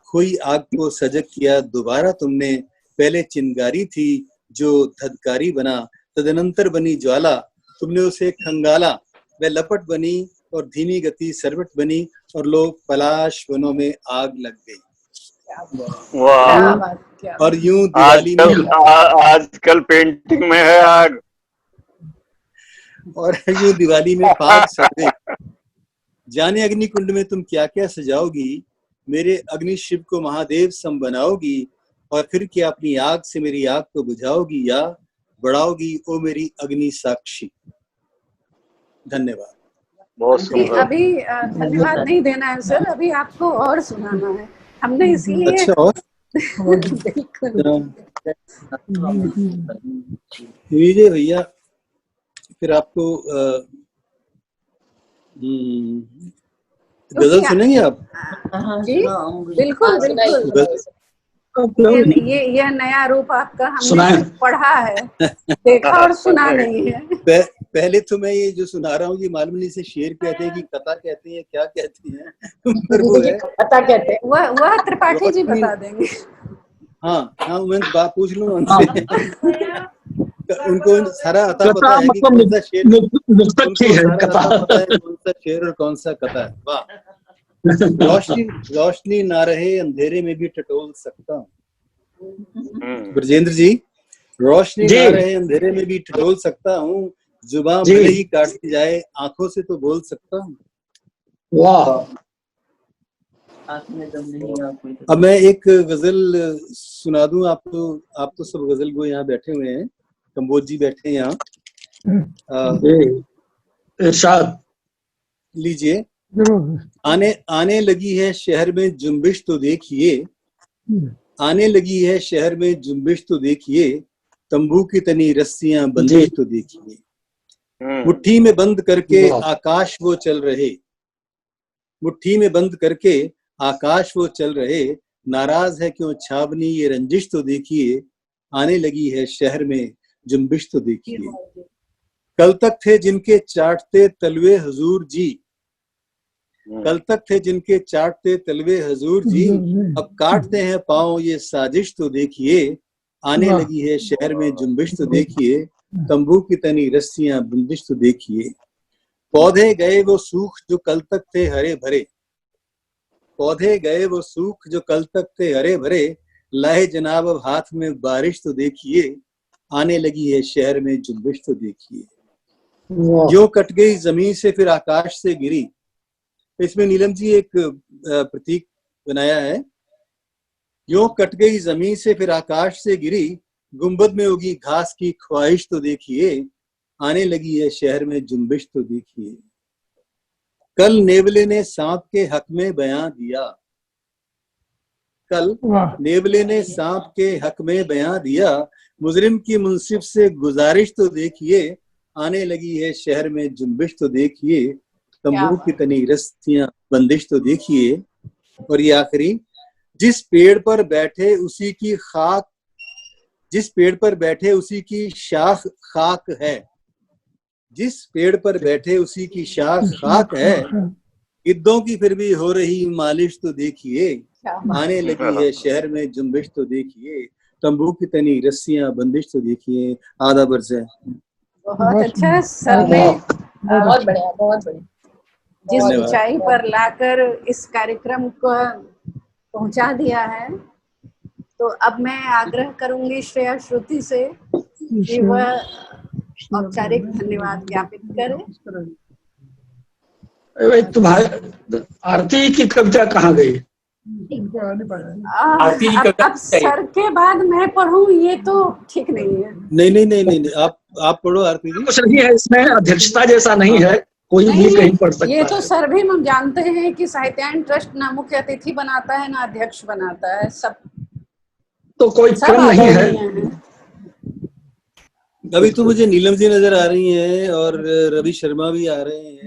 खोई आग को सजग किया दोबारा तुमने। पहले चिंगारी थी जो धधकारी बना, तदनंतर बनी ज्वाला, तुमने उसे खंगाला। वह लपट बनी और धीमी गति सरवट बनी, और लोग पलाश वनों में आग लग गई। वाह। और यूं दिवाली में आजकल पेंटिंग में है आग, और यूं दिवाली में पाग सज गई। जाने अग्नि कुंड में तुम क्या क्या सजाओगी, मेरे अग्नि शिव को महादेव सम बनाओगी। और फिर क्या अपनी आग से मेरी आग को बुझाओगी, या बढ़ाओगी ओ मेरी अग्नि साक्षी। धन्यवाद। बहुत सुंदर। अभी धन्यवाद नहीं देना है सर, अभी आपको और सुनाना है हमने, इसलिए। अच्छा, और बिल्कुल। विजय भैया, फिर आपको गजल सुनेंगे आप? जी बिल्कुल बिल्कुल। ये नया रूप आपका हमने पढ़ा है, देखा और सुना नहीं है। पहले तो मैं ये जो सुना रहा हूँ ये मालूम नहीं से शेर कहते हैं कि कथा कहते हैं, क्या कहते हैं, पर वो है कथा कहते हैं। वह त्रिपाठी जी बता देंगे। हाँ मैं बात पूछ लूँ उनसे। उनको सारा अता पता है कि कौन सा शेर, उनको सारा अता पता है कौन सा शेर और कौन सा कथा है। वाह। रोशनी ना रहे अंधेरे में भी टटोल सकता हूँ। ब्रजेंद्र जी, रोशनी ना रहे अंधेरे में भी टटोल सकता हूँ, जुबान भले ही काटती जाए आंखों से तो बोल सकता हूँ। वाह। अब मैं एक गजल सुना दूं आपको। आप तो सब गजल को यहाँ बैठे हुए हैं, कंबोज जी बैठे हैं यहाँ। इरशाद लीजिए। आने लगी है शहर में जुम्बिश तो देखिए, आने लगी है शहर में जुम्बिश तो देखिए, तंबू की तनी रस्सियां बंदिश तो देखिए, मुट्ठी में बंद करके आकाश वो चल रहे, मुट्ठी में बंद करके आकाश वो चल रहे, नाराज है क्यों छावनी ये रंजिश तो देखिए, आने लगी है शहर में जुम्बिश तो देखिए। कल तक थे जिनके चाटते तलवे हुजूर जी, कल तक थे जिनके चाटते तलवे हुजूर जी, अब काटते हैं पाँव ये साजिश तो देखिए, आने लगी है शहर में जुम्बिश तो देखिए, तंबू की तनी रस्सियां बंदिश तो देखिए। पौधे गए वो सूख जो कल तक थे हरे भरे, पौधे गए वो सूख जो कल तक थे हरे भरे, लाए जनाब अब हाथ में बारिश तो देखिए, आने लगी है शहर में जुम्बिश तो देखिए। जो कट गई जमीन से फिर आकाश से गिरी, इसमें नीलम जी एक प्रतीक बनाया है। यूं कट गई जमीन से फिर आकाश से गिरी, गुंबद में उगी घास की ख्वाहिश तो देखिए, आने लगी है शहर में जुम्बिश तो देखिए। कल नेवले ने सांप के हक में बयां दिया, कल नेवले ने सांप के हक में बयां दिया, मुजरिम की मुंसिफ से गुजारिश तो देखिए, आने लगी है शहर में जुम्बिश तो देखिए, तंबू की तनी रस्सियां बंदिश तो देखिए। और ये आखिरी, जिस पेड़ पर बैठे उसी की खाक, जिस पेड़ पर बैठे उसी की शाख खाक है, जिस पेड़ पर बैठे उसी की शाख खाक है, गिद्धों की फिर भी हो रही मालिश तो देखिए, आने लगी है शहर में जुम्बिश तो देखिए, तंबू की तनी रस्सियां बंदिश तो देखिए। आधा बरस है। बहुत अच्छा सर ने बहुत बढ़िया, बहुत बढ़िया। जिस ऊंचाई पर लाकर इस कार्यक्रम को पहुंचा दिया है, तो अब मैं आग्रह करूंगी श्रेया श्रुति से कि वह औपचारिक धन्यवाद ज्ञापित करें। तुम्हारे आरती की कविता कहाँ गई? अब सर के बाद मैं पढ़ूं ये तो ठीक नहीं है। नहीं, आप पढ़ो आरती जी। कुछ नहीं है इसमें, अध्यक्षता जैसा नहीं है, कोई भी कहीं पढ़ सकता है। ये तो सर भी हम जानते हैं कि साहित्यायन ट्रस्ट ना मुख्य अतिथि बनाता है ना अध्यक्ष बनाता है, सब तो कोई क्रम नहीं है। अभी तो मुझे नीलम जी नजर आ रही हैं और रवि शर्मा भी आ रहे हैं।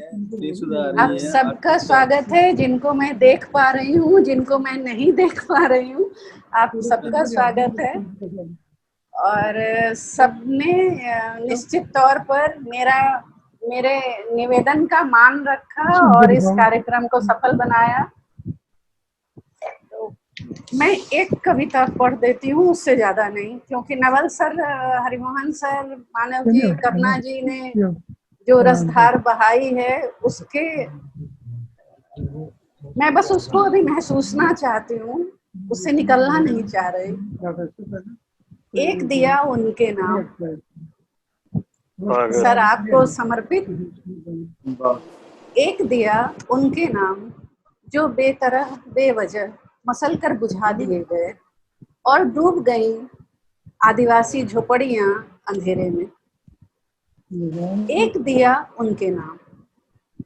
आप सबका स्वागत है, जिनको मैं देख पा रही हूँ, जिनको मैं नहीं देख पा रही हूँ, आप सबका स्वागत है। और सबने निश्चित तौर पर मेरे निवेदन का मान रखा और इस कार्यक्रम को सफल बनाया। तो मैं एक कविता पढ़ देती हूँ, उससे ज्यादा नहीं, क्योंकि नवल सर, हरिमोहन सर, मानव जी, करुणा जी ने जो रसधार बहाई है, उसके मैं बस उसको अभी महसूसना चाहती हूँ, उससे निकलना नहीं चाह रही। एक दिया उनके नाम, सर आपको समर्पित। एक दिया उनके नाम जो बेतरह बेवजह मसल कर बुझा दिए गए और डूब गई आदिवासी झोपड़ियां अंधेरे में। एक दिया उनके नाम,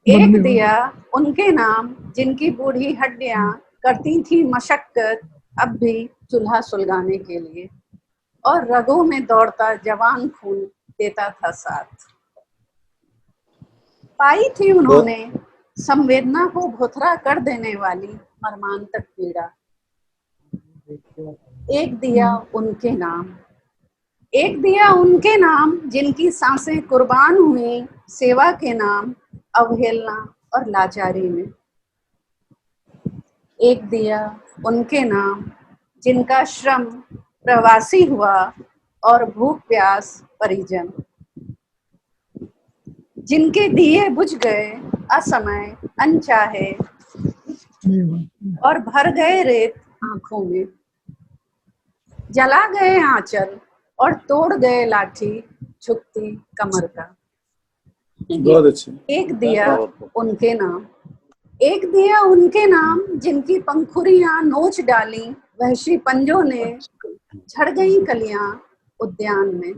एक दिया उनके नाम, जिनकी बूढ़ी हड्डियां करती थी मशक्कत अब भी चूल्हा सुलगाने के लिए, और रगों में दौड़ता जवान खून देता था साथ। पाई थी उन्होंने संवेदना को भोथरा कर देने वाली मर्मांतक पीड़ा। एक दिया उनके नाम, एक दिया उनके नाम जिनकी सांसें कुर्बान हुई सेवा के नाम, अवहेलना और लाचारी में। एक दिया उनके नाम जिनका श्रम प्रवासी हुआ और भूख प्यास परिजन, जिनके दिए बुझ गए असमय अनचाहे और भर गए रेत आंखों में, जला गए आंचल और तोड़ गए लाठी झुकती कमर का। बहुत अच्छे। एक दिया उनके नाम, एक दिया उनके नाम जिनकी पंखुड़ियां नोच डाली वहशी पंजों ने, झड़ गई कलियां उद्यान में।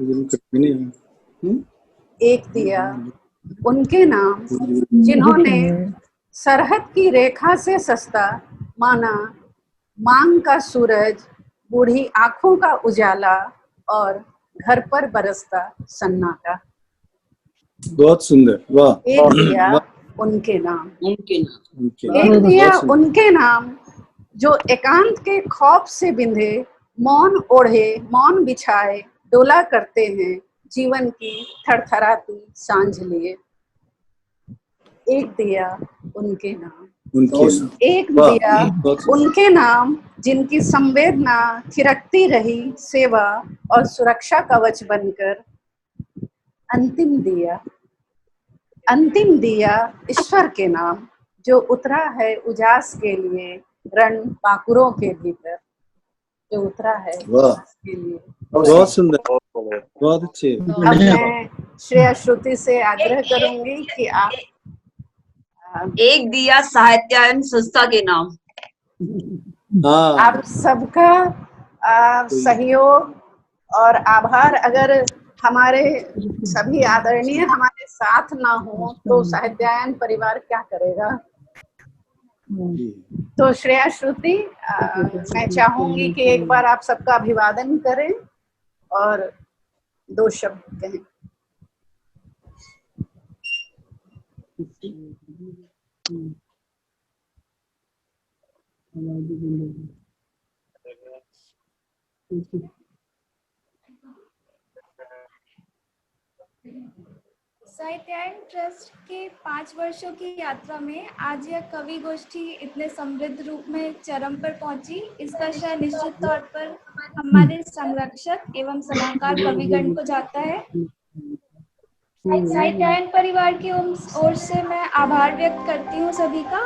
एक दिया उनके नाम जिन्होंने सरहद की रेखा से सस्ता माना मांग का सूरज, बूढ़ी आंखों का उजाला और घर पर बरसता सन्नाटा। बहुत सुंदर, वाह। एक दिया उनके नाम, उनके एक दिया उनके नाम जो एकांत के खौफ से बिंधे मौन ओढ़े मौन बिछाए डोला करते हैं जीवन की थरथराती सांझ लिए। एक दिया उनके नाम, एक दिया उनके नाम जिनकी संवेदना थिरकती रही सेवा और सुरक्षा कवच बनकर। अंतिम दिया, अंतिम दिया ईश्वर के नाम जो उतरा है उजास के लिए रण पाकुरों के भीतर, जो उतरा है उजास के लिए। बहुत सुंदर, बहुत अच्छे। अब मैं श्रेया श्रुति से आग्रह करूंगी कि आप एक दिया साहित्यायन संस्था के नाम। आप सबका सहयोग और आभार। अगर हमारे सभी आदरणीय हमारे साथ ना हो तो साहित्यायन परिवार क्या करेगा। तो श्रेया श्रुति, मैं चाहूंगी कि एक बार आप सबका अभिवादन करें और 2 शब्द कहें। साहित्यायन ट्रस्ट के 5 वर्षों की यात्रा में आज यह कवि गोष्ठी इतने समृद्ध रूप में चरम पर पहुंची, इसका श्रेय निश्चित तौर पर हमारे संरक्षक एवं सलाहकार कविगण को जाता है। साहित्यायन परिवार की ओर से मैं आभार व्यक्त करती हूँ सभी का।